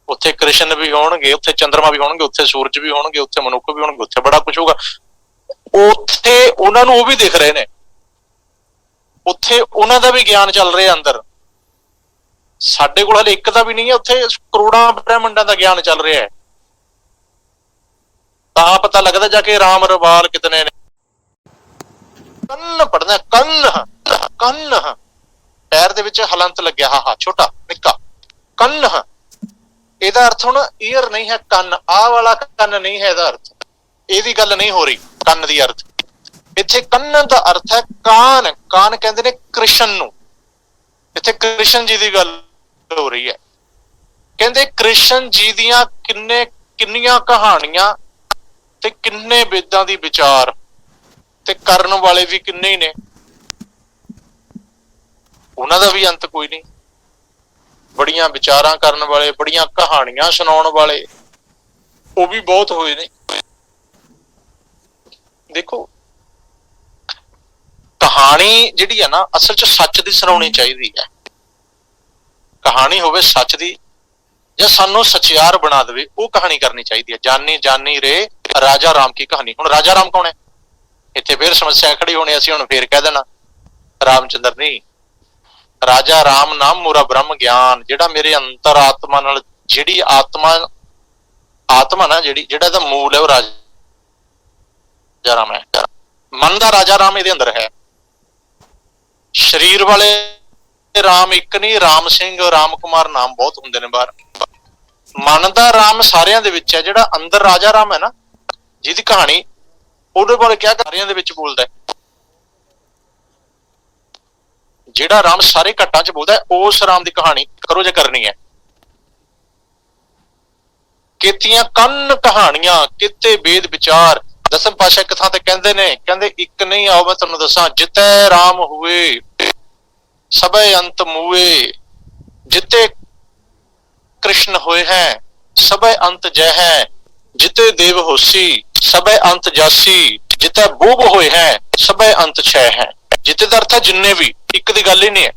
B: ਉੱਥੇ ਕ੍ਰਿਸ਼ਨ ਵੀ ਹੋਣਗੇ, ਉੱਥੇ ਚੰਦਰਮਾ ਵੀ ਹੋਣਗੇ, ਉੱਥੇ ਸੂਰਜ ਵੀ ਹੋਣਗੇ, ਉੱਥੇ ਮਨੁੱਖ ਵੀ ਹੋਣਗੇ, ਉੱਥੇ ਬੜਾ ਕੁਛ ਹੋਊਗਾ। ਉੱਥੇ ਉਹਨਾਂ ਨੂੰ ਉਹ ਵੀ ਦਿਖ ਰਹੇ ਨੇ, ਉੱਥੇ ਉਹਨਾਂ ਦਾ ਵੀ ਗਿਆਨ ਚੱਲ ਰਿਹਾ ਅੰਦਰ। ਸਾਡੇ ਕੋਲ ਹਲੇ ਇੱਕ ਦਾ ਵੀ ਨਹੀਂ ਹੈ, ਉੱਥੇ ਕਰੋੜਾਂ ਬ੍ਰਹਿਮੰਡਾਂ ਦਾ ਗਿਆਨ ਚੱਲ ਰਿਹਾ ਹੈ। ਤਾਂ ਪਤਾ ਲੱਗਦਾ ਜਾ ਕੇ ਰਾਮ ਰਵਾਲ ਕਿਤਨੇ ਨੇ। ਕੰਨ ਪੜਨਾ, ਕੰਨ ਪੈਰ ਦੇ ਵਿੱਚ ਹਲੰਤ ਲੱਗਿਆ, ਹਾ ਛੋਟਾ ਨਿੱਕਾ ਕੰਨ। ਇਹਦਾ ਅਰਥ ਹੁਣ ਈਅਰ ਨਹੀਂ ਹੈ, ਕੰਨ, ਆਹ ਵਾਲਾ ਕੰਨ ਨਹੀਂ ਹੈ ਇਹਦਾ ਅਰਥ। ਇਹਦੀ ਗੱਲ ਨਹੀਂ ਹੋ ਰਹੀ ਕੰਨ ਦੀ ਅਰਥ। ਇੱਥੇ ਕੰਨ ਦਾ ਅਰਥ ਹੈ ਕਾਨ। ਕਾਨ ਕਹਿੰਦੇ ਨੇ ਕ੍ਰਿਸ਼ਨ ਨੂੰ। ਇੱਥੇ ਕ੍ਰਿਸ਼ਨ ਜੀ ਦੀ ਗੱਲ ਹੋ ਰਹੀ ਹੈ। ਕਹਿੰਦੇ ਕ੍ਰਿਸ਼ਨ ਜੀ ਦੀਆਂ ਕਿੰਨੀਆਂ ਕਹਾਣੀਆਂ ਤੇ ਕਿੰਨੇ ਵੇਦਾਂ ਦੀ ਵਿਚਾਰ, ਤੇ ਕਰਨ ਵਾਲੇ ਵੀ ਕਿੰਨੇ ਹੀ ਨੇ, ਉਹਨਾਂ ਦਾ ਵੀ ਅੰਤ ਕੋਈ ਨਹੀਂ। ਬੜੀਆਂ ਵਿਚਾਰਾਂ ਕਰਨ ਵਾਲੇ, ਬੜੀਆਂ ਕਹਾਣੀਆਂ ਸੁਣਾਉਣ ਵਾਲੇ, ਉਹ ਵੀ ਬਹੁਤ ਹੋਏ ਨੇ। ਦੇਖੋ ਕਹਾਣੀ ਜਿਹੜੀ ਹੈ ਨਾ, ਅਸਲ 'ਚ ਸੱਚ ਦੀ ਸੁਣਾਉਣੀ ਚਾਹੀਦੀ ਹੈ। ਕਹਾਣੀ ਹੋਵੇ ਸੱਚ ਦੀ, ਜਾਂ ਸਾਨੂੰ ਸਚਿਆਰ ਬਣਾ ਦੇਵੇ, ਉਹ ਕਹਾਣੀ ਕਰਨੀ ਚਾਹੀਦੀ ਹੈ। ਜਾਨੀ ਰੇ ਰਾਜਾ ਰਾਮ ਕੀ ਕਹਾਣੀ। ਹੁਣ ਰਾਜਾ ਰਾਮ ਕੌਣ ਹੈ? ਇੱਥੇ ਫੇਰ ਸਮੱਸਿਆ ਖੜੀ ਹੋਣੀ, ਅਸੀਂ ਹੁਣ ਫੇਰ ਕਹਿ ਦੇਣਾ ਰਾਮਚੰਦਰ ਨਹੀਂ। ਰਾਜਾ ਰਾਮ ਨਾਮ ਮੋਰਾ ਬ੍ਰਹਮ ਗਿਆਨ, ਜਿਹੜਾ ਮੇਰੇ ਅੰਤਰ ਆਤਮਾ ਨਾਲ, ਜਿਹੜੀ ਆਤਮਾ ਨਾ ਜਿਹੜਾ ਇਹਦਾ ਮੂਲ ਹੈ, ਉਹ ਰਾਜਾ ਰਾਮ ਹੈ। ਮਨ ਦਾ ਰਾਜਾ ਰਾਮ ਇਹਦੇ ਅੰਦਰ ਹੈ। ਸਰੀਰ ਵਾਲੇ ਰਾਮ ਇੱਕ ਨਹੀਂ, ਰਾਮ ਸਿੰਘ, ਰਾਮ ਕੁਮਾਰ ਨਾਮ ਬਹੁਤ ਹੁੰਦੇ ਨੇ ਬਾਹਰ। ਮਨ ਦਾ ਰਾਮ ਸਾਰਿਆਂ ਦੇ ਵਿੱਚ ਹੈ, ਜਿਹੜਾ ਅੰਦਰ ਰਾਜਾ ਰਾਮ ਹੈ ਨਾ, ਜਿਹਦੀ ਕਹਾਣੀ ਉਹਦੇ ਬਾਰੇ ਕਿਹਾ ਸਾਰਿਆਂ ਦੇ ਵਿੱਚ ਬੋਲਦਾ ਹੈ। ਜਿਹੜਾ ਰਾਮ ਸਾਰੇ ਘੱਟਾਂ 'ਚ ਬੋਲਦਾ ਹੈ, ਉਸ ਰਾਮ ਦੀ ਕਹਾਣੀ ਕਰੋ ਜੇ ਕਰਨੀ ਹੈ। ਕੀਤੀਆਂ ਕੰਨ ਕਹਾਣੀਆਂ ਕਿਤੇ ਵੇਦ ਵਿਚਾਰ। ਦਸਮ ਪਾਤਸ਼ਾਹ ਇੱਕ ਥਾਂ ਤੇ ਕਹਿੰਦੇ ਨੇ, ਕਹਿੰਦੇ ਇੱਕ ਨਹੀਂ, ਆਓ ਮੈਂ ਤੁਹਾਨੂੰ ਦੱਸਾਂ, ਜਿੱਤੈ ਰਾਮ ਹੋਏ ਸਭੈ ਅੰਤ ਮੂਏ, ਜਿੱਤੇ ਕ੍ਰਿਸ਼ਨ ਹੋਏ ਹੈ ਸਭੈ ਅੰਤ ਜੈ ਹੈ, ਜਿਤੇ ਦੇਵ ਹੋਸੀ ਸਭੈ ਅੰਤ ਜਾਸੀ, ਜਿਤੇ ਬੂਬ ਹੋਏ ਹੈ ਸਭੈ ਅੰਤ ਛੈ ਹੈ। ਜਿਤੇ ਦਾ ਅਰਥ ਹੈ ਜਿੰਨੇ ਵੀ, ਇੱਕ ਦੀ ਗੱਲ ਹੀ ਨਹੀਂ ਹੈ।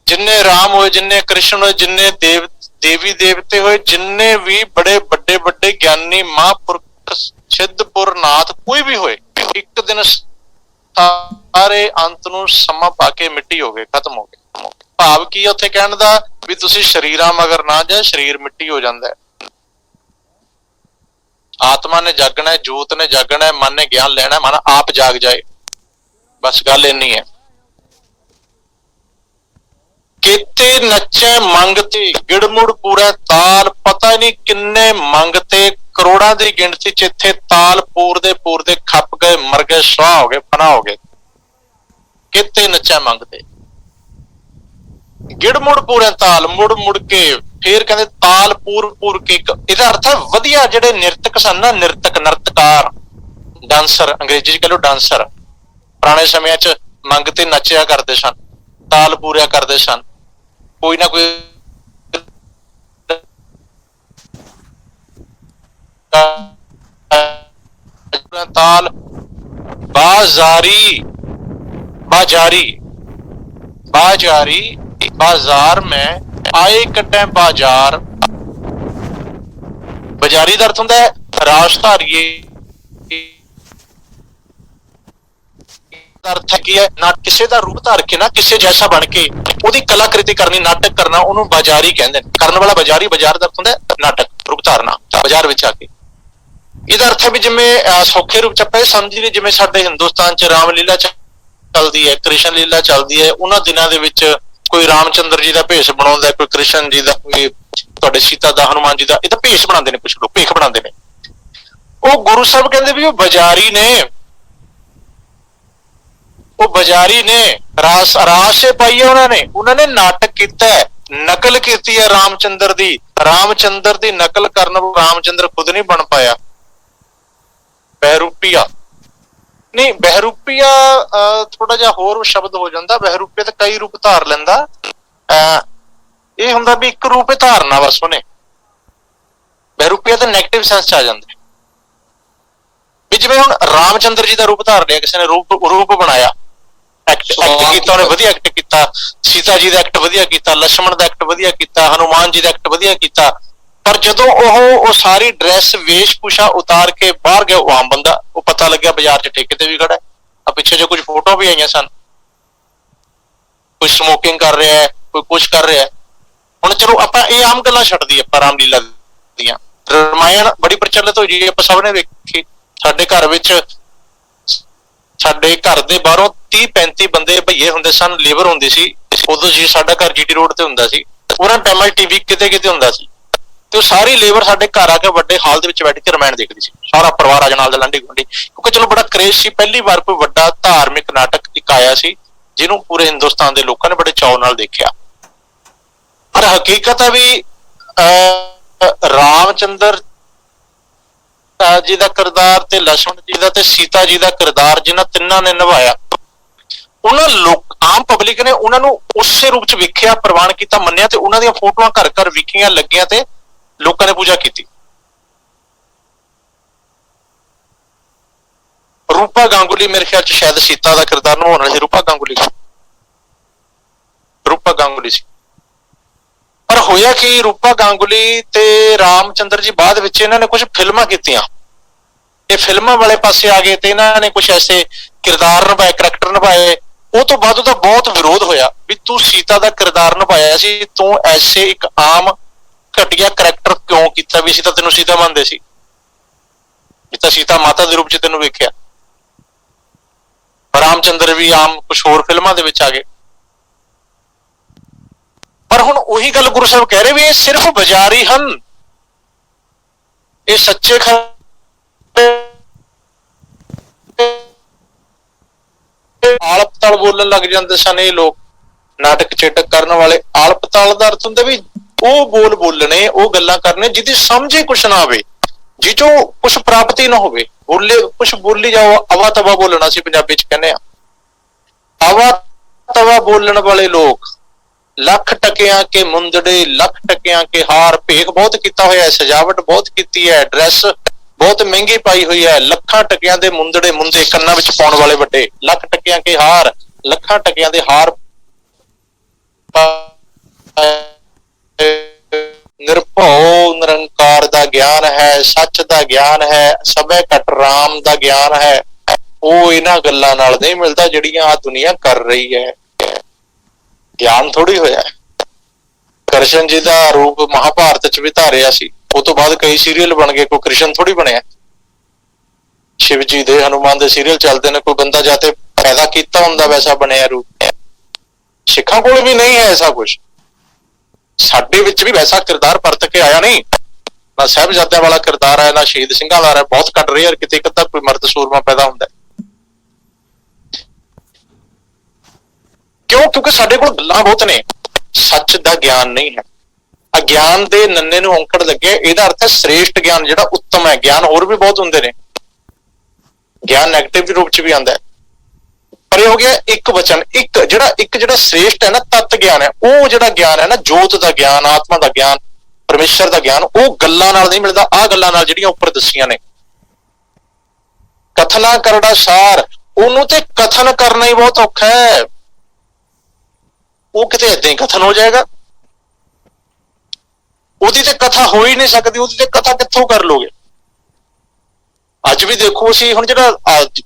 B: ਜਿੰਨੇ ਰਾਮ ਹੋਏ, ਜਿੰਨੇ ਕ੍ਰਿਸ਼ਨ ਹੋਏ, ਜਿੰਨੇ ਦੇਵੀ ਦੇਵਤੇ ਹੋਏ, ਜਿੰਨੇ ਵੀ ਬੜੇ ਵੱਡੇ ਵੱਡੇ ਗਿਆਨੀ ਮਹਾਂਪੁਰਖ ਸਿੱਧਪੁਰ ਨਾਥ ਕੋਈ ਵੀ ਹੋਏ, ਇੱਕ ਦਿਨ ਸਾਰੇ ਅੰਤ ਨੂੰ ਸਮਾਂ ਪਾ ਕੇ ਮਿੱਟੀ ਹੋ ਗਏ, ਖਤਮ ਹੋ ਗਏ। ਭਾਵ ਕੀ ਹੈ ਉੱਥੇ ਕਹਿਣ ਦਾ, ਵੀ ਤੁਸੀਂ ਸਰੀਰਾਂ ਮਗਰ ਨਾ ਜਾ, ਸਰੀਰ ਮਿੱਟੀ ਹੋ ਜਾਂਦਾ ਹੈ। ਆਤਮਾ ਨੇ ਜਾਗਣਾ ਹੈ, ਜੋਤ ਨੇ ਜਾਗਣਾ ਹੈ, ਮਨ ਨੇ ਗਿਆਨ ਲੈਣਾ, ਮਨ ਆਪ ਜਾਗ ਜਾਏ, ਬਸ ਗੱਲ ਇੰਨੀ ਹੈ। ਕਿਤੇ ਨੱਚੇ ਮੰਗਤੇ ਗਿੜਮੁੜ ਪੂਰਾ ਤਾਲ, ਪਤਾ ਹੀ ਨਹੀਂ ਕਿੰਨੇ ਮੰਗਤੇ, ਕਰੋੜਾਂ ਦੀ ਗਿਣਤੀ ਚ ਇੱਥੇ ਤਾਲ ਪੂਰਦੇ ਖੱਪ ਗਏ, ਮਰ ਗਏ, ਸੁਆਹ ਹੋ ਗਏ, ਫਨਾ ਹੋ ਗਏ। ਕਿਤੇ ਨੱਚੇ ਮੰਗਤੇ ਗਿੜਮੁੜ ਪੂਰੇ ਤਾਲ, ਮੁੜ ਮੁੜ ਕੇ ਫੇਰ ਕਹਿੰਦੇ ਤਾਲ ਪੂਰ ਕੇ। ਇਹਦਾ ਅਰਥ ਹੈ ਵਧੀਆ ਜਿਹੜੇ ਨਿਰਤਕ ਸਨ ਨਾ, ਨਰਤਕਾਰ, ਡਾਂਸਰ, ਅੰਗਰੇਜ਼ੀ ਚ ਕਹਿ ਲਓ ਡਾਂਸਰ, ਪੁਰਾਣੇ ਸਮਿਆਂ ਚ ਮੰਗਤੇ ਨੱਚਿਆ ਕਰਦੇ ਸਨ, ਤਾਲ ਪੂਰਿਆ ਕਰਦੇ ਸਨ, ਕੋਈ ਨਾ ਕੋਈ ਤਾਲ। बाजारी बाजारी बाजारी बाजार में आए कटे बाजार। बाजारी का अर्थ होता है राजधारिये, अर्थ है की है ना किसी का रूप धार के ना किसी जैसा बन के ਉਹਦੀ कलाकृति करनी, नाटक करना, ਉਹਨੂੰ बाजारी कहते हैं। ਕਰਨ ਵਾਲਾ बाजारी, बाजार ਦਾ ਅਰਥ ਹੁੰਦਾ ਹੈ ਨਾਟਕ, रूप धारना, बाजार ਵਿੱਚ ਆ ਕੇ। ਇਹਦਾ ਅਰਥ ਹੈ ਵੀ ਜਿਵੇਂ ਸੌਖੇ ਰੂਪ ਚ ਆਪਾਂ ਇਹ ਸਮਝ ਲਈਏ, ਜਿਵੇਂ ਸਾਡੇ ਹਿੰਦੁਸਤਾਨ ਚ ਰਾਮਲੀਲਾ ਚੱਲਦੀ ਹੈ, ਕ੍ਰਿਸ਼ਨ ਲੀਲਾ ਚੱਲਦੀ ਹੈ, ਉਹਨਾਂ ਦਿਨਾਂ ਦੇ ਵਿੱਚ ਕੋਈ ਰਾਮਚੰਦਰ ਜੀ ਦਾ ਭੇਸ ਬਣਾਉਂਦਾ, ਕੋਈ ਕ੍ਰਿਸ਼ਨ ਜੀ ਦਾ, ਕੋਈ ਤੁਹਾਡੇ ਸੀਤਾ ਦਾ, ਹਨੂਮਾਨ ਜੀ ਦਾ, ਇਹ ਤਾਂ ਭੇਸ ਬਣਾਉਂਦੇ ਨੇ, ਕੁਛ ਲੋਕ ਭੇਖ ਬਣਾਉਂਦੇ ਨੇ। ਉਹ ਗੁਰੂ ਸਾਹਿਬ ਕਹਿੰਦੇ ਵੀ ਉਹ ਬਾਜ਼ਾਰੀ ਨੇ, ਉਹ ਬਾਜ਼ਾਰੀ ਨੇ, ਰਾਸੇ ਪਾਈ ਹੈ ਉਹਨਾਂ ਨੇ ਨਾਟਕ ਕੀਤਾ ਹੈ, ਨਕਲ ਕੀਤੀ ਹੈ ਰਾਮਚੰਦਰ ਦੀ। ਰਾਮਚੰਦਰ ਦੀ ਨਕਲ ਕਰਨ ਰਾਮਚੰਦਰ ਖੁਦ ਨਹੀਂ ਬਣ ਪਾਇਆ। ਬਹਿਰੂਪੀਆ ਨਹੀਂ, ਬਹਿਰੂਪੀਆ ਥੋੜਾ ਜਿਹਾ ਹੋਰ ਸ਼ਬਦ ਹੋ ਜਾਂਦਾ। ਬਹਿਰੂਪੀਆ ਤਾਂ ਕਈ ਰੂਪ ਧਾਰ ਲੈਂਦਾ, ਇਹ ਹੁੰਦਾ ਵੀ ਇੱਕ ਰੂਪ ਹੀ ਧਾਰਨਾ ਬਸ ਉਹਨੇ। ਬਹਿਰੂਪੀਆ ਤਾਂ ਨੈਗੇਟਿਵ ਸੈਂਸ ਚ ਆ ਜਾਂਦਾ ਵੀ ਜਿਵੇਂ ਹੁਣ ਰਾਮਚੰਦਰ ਜੀ ਦਾ ਰੂਪ ਧਾਰ ਲਿਆ ਕਿਸੇ ਨੇ, ਰੂਪ ਬਣਾਇਆ, ਐਕਟ ਕੀਤਾ ਉਹਨੇ, ਵਧੀਆ ਐਕਟ ਕੀਤਾ। ਸੀਤਾ ਜੀ ਦਾ ਐਕਟ ਵਧੀਆ ਕੀਤਾ, ਲਛਮਣ ਦਾ ਐਕਟ ਵਧੀਆ ਕੀਤਾ, ਹਨੂਮਾਨ ਜੀ ਦਾ ਐਕਟ ਵਧੀਆ ਕੀਤਾ। ਪਰ ਜਦੋਂ ਉਹ ਸਾਰੀ ਡਰੈਸ ਵੇਸ਼ ਭੂਸ਼ਾ ਉਤਾਰ ਕੇ ਬਾਹਰ ਗਿਆ, ਉਹ ਆਮ ਬੰਦਾ, ਉਹ ਪਤਾ ਲੱਗਿਆ ਬਾਜ਼ਾਰ ਚ ਠੇਕੇ ਤੇ ਵੀ ਖੜਾ। ਆ ਪਿੱਛੇ ਜੋ ਕੁਝ ਫੋਟੋ ਵੀ ਆਈਆਂ ਸਨ, ਕੋਈ ਸਮੋਕਿੰਗ ਕਰ ਰਿਹਾ ਹੈ, ਕੋਈ ਕੁਛ ਕਰ ਰਿਹਾ। ਹੁਣ ਚਲੋ ਆਪਾਂ ਇਹ ਆਮ ਗੱਲਾਂ ਛੱਡਦੀ ਆਪਾਂ ਰਾਮਲੀਲਾ ਦੀਆਂ। ਰਾਮਾਇਣ ਬੜੀ ਪ੍ਰਚਲਿਤ ਹੋਈ ਜੀ, ਆਪਾਂ ਸਭ ਨੇ ਵੇਖੀ। ਸਾਡੇ ਘਰ ਵਿੱਚ, ਸਾਡੇ ਘਰ ਦੇ ਬਾਹਰੋਂ 30-35 ਬੰਦੇ ਭਈਏ ਹੁੰਦੇ ਸਨ, ਲੇਬਰ ਹੁੰਦੀ ਸੀ ਉਦੋਂ ਜੀ। ਸਾਡਾ ਘਰ ਜੀਟੀ ਰੋਡ ਤੇ ਹੁੰਦਾ ਸੀ, ਉਹਨਾਂ ਟਾਈਮਾਂ ਟੀਵੀ ਕਿਤੇ ਕਿਤੇ ਹੁੰਦਾ ਸੀ, ਤੇ ਉਹ ਸਾਰੀ ਲੇਬਰ ਸਾਡੇ ਘਰ ਆ ਕੇ ਵੱਡੇ ਹਾਲ ਦੇ ਵਿੱਚ ਬੈਠ ਕੇ ਰਾਮਾਇਣ ਦੇਖਦੀ ਸੀ, ਸਾਰਾ ਪਰਿਵਾਰ ਆ ਨਾਲ ਦੇ ਲਾਂਢੀ ਗੁਆਂਢੀ। ਕਿਉਂਕਿ ਚਲੋ ਬੜਾ ਕਰੇਜ਼ ਸੀ, ਪਹਿਲੀ ਵਾਰ ਕੋਈ ਵੱਡਾ ਧਾਰਮਿਕ ਨਾਟਕ ਇੱਕ ਆਇਆ ਸੀ ਜਿਹਨੂੰ ਪੂਰੇ ਹਿੰਦੁਸਤਾਨ ਦੇ ਲੋਕਾਂ ਨੇ ਬੜੇ ਚਾਅ ਨਾਲ ਦੇਖਿਆ। ਪਰ ਹਕੀਕਤ ਹੈ ਵੀ ਰਾਮਚੰਦਰ ਜੀ ਦਾ ਕਿਰਦਾਰ ਤੇ ਲਛਮਣ ਜੀ ਦਾ ਤੇ ਸੀਤਾ ਜੀ ਦਾ ਕਿਰਦਾਰ ਜਿਹਨਾਂ ਤਿੰਨਾਂ ਨੇ ਨਿਭਾਇਆ, ਉਹਨਾਂ ਲੋਕ ਆਮ ਪਬਲਿਕ ਨੇ ਉਹਨਾਂ ਨੂੰ ਉਸੇ ਰੂਪ ਚ ਵੇਖਿਆ, ਪ੍ਰਵਾਨ ਕੀਤਾ, ਮੰਨਿਆ, ਤੇ ਉਹਨਾਂ ਦੀਆਂ ਫੋਟੋਆਂ ਘਰ ਘਰ ਵਿਕੀਆਂ, ਲੱਗੀਆਂ, ਤੇ ਲੋਕਾਂ ਨੇ ਪੂਜਾ ਕੀਤੀ। ਰੂਪਾ ਗਾਂਗੁਲੀ ਮੇਰੇ ਖਿਆਲ ਚ ਸ਼ਾਇਦ ਸੀਤਾ ਦਾ ਕਿਰਦਾਰ ਨਿਭਾਉਣ ਵਾਲੀ ਸੀ, ਰੂਪਾ ਗਾਂਗੁਲੀ ਸੀ। ਪਰ ਹੋਇਆ ਕਿ ਰੂਪਾ ਗਾਂਗੁਲੀ ਤੇ ਰਾਮਚੰਦਰ ਜੀ ਬਾਅਦ ਵਿੱਚ ਇਹਨਾਂ ਨੇ ਕੁਝ ਫਿਲਮਾਂ ਕੀਤੀਆਂ, ਇਹ ਫਿਲਮਾਂ ਵਾਲੇ ਪਾਸੇ ਆ ਗਏ, ਤੇ ਇਹਨਾਂ ਨੇ ਕੁਝ ਐਸੇ ਕਿਰਦਾਰ ਨਿਭਾਏ, ਕਰੈਕਟਰ ਨਿਭਾਏ। ਉਹ ਤੋਂ ਬਾਅਦ ਉਹਦਾ ਬਹੁਤ ਵਿਰੋਧ ਹੋਇਆ ਵੀ ਤੂੰ ਸੀਤਾ ਦਾ ਕਿਰਦਾਰ ਨਿਭਾਇਆ ਸੀ, ਤੂੰ ਐਸੇ ਇੱਕ ਆਮ ਘਟੀਆ ਕਰੈਕਟਰ ਕਿਉਂ ਕੀਤਾ? ਵੀ ਅਸੀਂ ਤਾਂ ਤੈਨੂੰ ਸੀਤਾ ਮੰਨਦੇ ਸੀ, ਵੀ ਤਾਂ ਸੀਤਾ ਮਾਤਾ ਦੇ ਰੂਪ ਚ ਤੈਨੂੰ ਵੇਖਿਆ। ਰਾਮਚੰਦਰ ਵੀ ਆਮ ਕੁਛ ਹੋਰ ਫਿਲਮਾਂ ਦੇ ਵਿੱਚ ਆ ਗਏ। ਪਰ ਹੁਣ ਉਹੀ ਗੱਲ ਗੁਰੂ ਸਾਹਿਬ ਕਹਿ ਰਹੇ ਵੀ ਇਹ ਸਿਰਫ ਬਾਜ਼ਾਰੀ ਹਨ, ਇਹ ਸੱਚੇ ਆਲ ਪਤਾਲ ਬੋਲਣ ਲੱਗ ਜਾਂਦੇ ਸਨ ਇਹ ਲੋਕ। ਨਾਟਕ ਚੇਟਕ ਕਰਨ ਵਾਲੇ ਆਲ ਪਤਾਲ ਦਾ ਅਰਥ ਹੁੰਦਾ ਵੀ ਉਹ ਬੋਲ ਬੋਲਣੇ, ਉਹ ਗੱਲਾਂ ਕਰਨੇ ਜਿਹਦੀ ਸਮਝੇ ਕੁਛ ਨਾ ਆਵੇ, ਜਿਹ ਚੋਂ ਕੁਛ ਪ੍ਰਾਪਤੀ ਨਾ ਹੋਵੇ। ਬੋਲੇ ਕੁਛ ਬੋਲੀ ਜਾਓ, ਅਵਾ ਤਵਾ ਬੋਲਣਾ ਸੀ ਪੰਜਾਬੀ ਚ ਕਹਿੰਦੇ ਆ। ਅਵਾ ਤਵਾ ਬੋਲਣ ਵਾਲੇ ਲੋਕ ਲੱਖ ਟਕਿਆਂ ਕੇ ਮੁੰਦੜੇ, ਲੱਖ ਟਕਿਆਂ ਕੇ ਹਾਰ। ਭੇਖ ਬਹੁਤ ਕੀਤਾ ਹੋਇਆ, ਸਜਾਵਟ ਬਹੁਤ ਕੀਤੀ ਹੈ, ਡਰੈਸ ਬਹੁਤ ਮਹਿੰਗੀ ਪਾਈ ਹੋਈ ਹੈ। ਲੱਖਾਂ ਟਕਿਆਂ ਦੇ ਮੁੰਦੜੇ, ਮੁੰਦੇ ਕੰਨਾਂ ਵਿੱਚ ਪਾਉਣ ਵਾਲੇ ਵੱਡੇ, ਲੱਖ ਟਕਿਆਂ ਕੇ ਹਾਰ, ਲੱਖਾਂ ਟਕਿਆਂ ਦੇ ਹਾਰ। ਨਿਰਭਉ ਨਿਰੰਕਾਰ ਦਾ ਗਿਆਨ ਹੈ, ਸੱਚ ਦਾ ਗਿਆਨ ਹੈ, ਸਭੈ ਘਟ ਰਾਮ ਦਾ ਗਿਆਨ ਹੈ। ਉਹ ਇਹਨਾਂ ਗੱਲਾਂ ਨਾਲ ਨਹੀਂ ਮਿਲਦਾ ਜਿਹੜੀਆਂ ਆ ਦੁਨੀਆ ਕਰ ਰਹੀ ਹੈ। ਗਿਆਨ ਥੋੜੀ ਹੋਇਆ। ਕ੍ਰਿਸ਼ਨ ਜੀ ਦਾ ਰੂਪ ਮਹਾਭਾਰਤ ਚ ਵੀ ਧਾਰਿਆ ਸੀ, ਉਹ ਤੋਂ ਬਾਅਦ ਕਈ ਸੀਰੀਅਲ ਬਣ ਗਏ, ਕੋਈ ਕ੍ਰਿਸ਼ਨ ਥੋੜੀ ਬਣਿਆ। ਸ਼ਿਵ ਜੀ ਦੇ, ਹਨੂਮਾਨ ਦੇ ਸੀਰੀਅਲ ਚੱਲਦੇ ਨੇ, ਕੋਈ ਬੰਦਾ ਜਾਂ ਤੇ ਪੈਦਾ ਕੀਤਾ ਹੁੰਦਾ ਵੈਸਾ ਬਣਿਆ ਰੂਪ। ਸਿੱਖਾਂ ਕੋਲ ਵੀ ਨਹੀਂ ਹੈ ਐਸਾ ਕੁਛ। ਸਾਡੇ ਵਿੱਚ ਵੀ ਵੈਸਾ ਕਿਰਦਾਰ ਪਰਤ ਕੇ ਆਇਆ ਨਹੀਂ। ਨਾ ਸਾਹਿਬਜ਼ਾਦਿਆਂ ਵਾਲਾ ਕਿਰਦਾਰ ਹੈ, ਨਾ ਸ਼ਹੀਦ ਸਿੰਘਾਂ ਵਾਲਾ। ਬਹੁਤ ਘੱਟ ਰੇਅਰ ਕਿਤੇ ਇੱਕ ਅੱਧਾ ਕੋਈ ਮਰਦ ਸੂਰਮਾ ਪੈਦਾ ਹੁੰਦਾ। ਕਿਉਂ? ਕਿਉਂਕਿ ਸਾਡੇ ਕੋਲ ਗੱਲਾਂ ਬਹੁਤ ਨੇ, ਸੱਚ ਦਾ ਗਿਆਨ ਨਹੀਂ ਹੈ। ਅਗਿਆਨ ਦੇ ਨੰਨੇ ਨੂੰ ਔਂਕੜ ਲੱਗੇ, ਇਹਦਾ ਅਰਥ ਹੈ ਸ੍ਰੇਸ਼ਟ ਗਿਆਨ, ਜਿਹੜਾ ਉੱਤਮ ਹੈ। ਗਿਆਨ ਹੋਰ ਵੀ ਬਹੁਤ ਹੁੰਦੇ ਨੇ, ਗਿਆਨ ਨੈਗੇਟਿਵ ਰੂਪ ਚ ਵੀ ਆਉਂਦਾ ਹੈ, ਪਰ ਇਹ ਹੋ ਗਿਆ ਇੱਕ ਵਚਨ। ਇੱਕ ਜਿਹੜਾ ਸ੍ਰੇਸ਼ਟ ਹੈ ਨਾ, ਤਤ ਗਿਆਨ ਹੈ। ਉਹ ਜਿਹੜਾ ਗਿਆਨ ਹੈ ਨਾ, ਜੋਤ ਦਾ ਗਿਆਨ, ਆਤਮਾ ਦਾ ਗਿਆਨ, ਪਰਮੇਸ਼ਰ ਦਾ ਗਿਆਨ, ਉਹ ਗੱਲਾਂ ਨਾਲ ਨਹੀਂ ਮਿਲਦਾ। ਆਹ ਗੱਲਾਂ ਨਾਲ ਜਿਹੜੀਆਂ ਉੱਪਰ ਦੱਸੀਆਂ ਨੇ। ਕਥਨਾ ਕਰੜਾ ਸਾਰ, ਉਹਨੂੰ ਤੇ ਕਥਨ ਕਰਨਾ ਹੀ ਬਹੁਤ ਔਖਾ ਹੈ। ਉਹ ਕਿਤੇ ਏਦਾਂ ਹੀ ਕਥਨ ਹੋ ਜਾਏਗਾ, ਉਹਦੀ ਤੇ ਕਥਾ ਹੋ ਹੀ ਨਹੀਂ ਸਕਦੀ। ਉਹਦੀ ਤੇ ਕਥਾ ਕਿੱਥੋਂ ਕਰ ਲੋਗੇ? ਅੱਜ ਵੀ ਦੇਖੋ, ਅਸੀਂ ਹੁਣ ਜਿਹੜਾ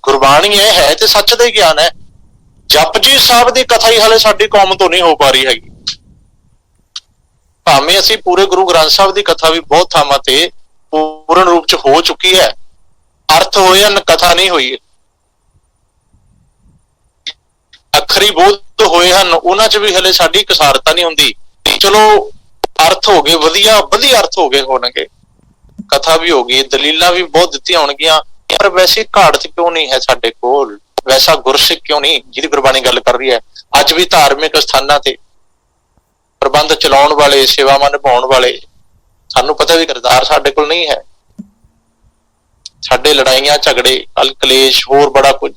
B: ਗੁਰਬਾਣੀ ਹੈ ਤੇ ਸੱਚ ਦਾ ਹੀ ਗਿਆਨ ਹੈ। ਜਪਜੀ ਸਾਹਿਬ ਦੀ ਕਥਾ ਹੀ ਹਾਲੇ ਸਾਡੀ ਕੌਮ ਤੋਂ ਨਹੀਂ ਹੋ ਪਾ ਰਹੀ ਹੈਗੀ। ਭਾਵੇਂ ਅਸੀਂ ਪੂਰੇ ਗੁਰੂ ਗ੍ਰੰਥ ਸਾਹਿਬ ਦੀ ਕਥਾ ਵੀ ਬਹੁਤ ਥਾਵਾਂ ਤੇ ਪੂਰਨ ਰੂਪ ਚ ਹੋ ਚੁੱਕੀ ਹੈ, ਅਰਥ ਹੋਏ ਹਨ, ਕਥਾ ਨਹੀਂ ਹੋਈ। ਅੱਖਰੀ ਬੋਧ ਹੋਏ ਹਨ, ਉਹਨਾਂ ਚ ਵੀ ਹਲੇ ਸਾਡੀ ਕਸਾਰਤਾ ਨਹੀਂ ਹੁੰਦੀ। ਚਲੋ ਅਰਥ ਹੋ ਗਏ, ਵਧੀਆ ਵਧੀਆ ਅਰਥ ਹੋ ਗਏ ਹੋਣਗੇ, ਕਥਾ ਵੀ ਹੋ ਗਈ, ਦਲੀਲਾਂ ਵੀ ਬਹੁਤ ਦਿੱਤੀਆਂ ਹੋਣਗੀਆਂ, ਪਰ ਵੈਸੀ ਘਾੜਤ ਕਿਉਂ ਨਹੀਂ ਹੈ ਸਾਡੇ ਕੋਲ? ਵੈਸਾ ਗੁਰਸਿੱਖ ਕਿਉਂ ਨਹੀਂ ਜਿਹਦੀ ਗੁਰਬਾਣੀ ਗੱਲ ਕਰ ਰਹੀ ਹੈ? ਅੱਜ ਵੀ ਧਾਰਮਿਕ ਸਥਾਨਾਂ ਤੇ ਪ੍ਰਬੰਧ ਚਲਾਉਣ ਵਾਲੇ, ਸੇਵਾਵਾਂ ਨਿਭਾਉਣ ਵਾਲੇ, ਸਾਨੂੰ ਪਤਾ ਵੀ ਕਿਰਦਾਰ ਸਾਡੇ ਕੋਲ ਨਹੀਂ ਹੈ। ਸਾਡੇ ਲੜਾਈਆਂ ਝਗੜੇ ਕਲੇਸ਼ ਹੋਰ ਬੜਾ ਕੁਝ,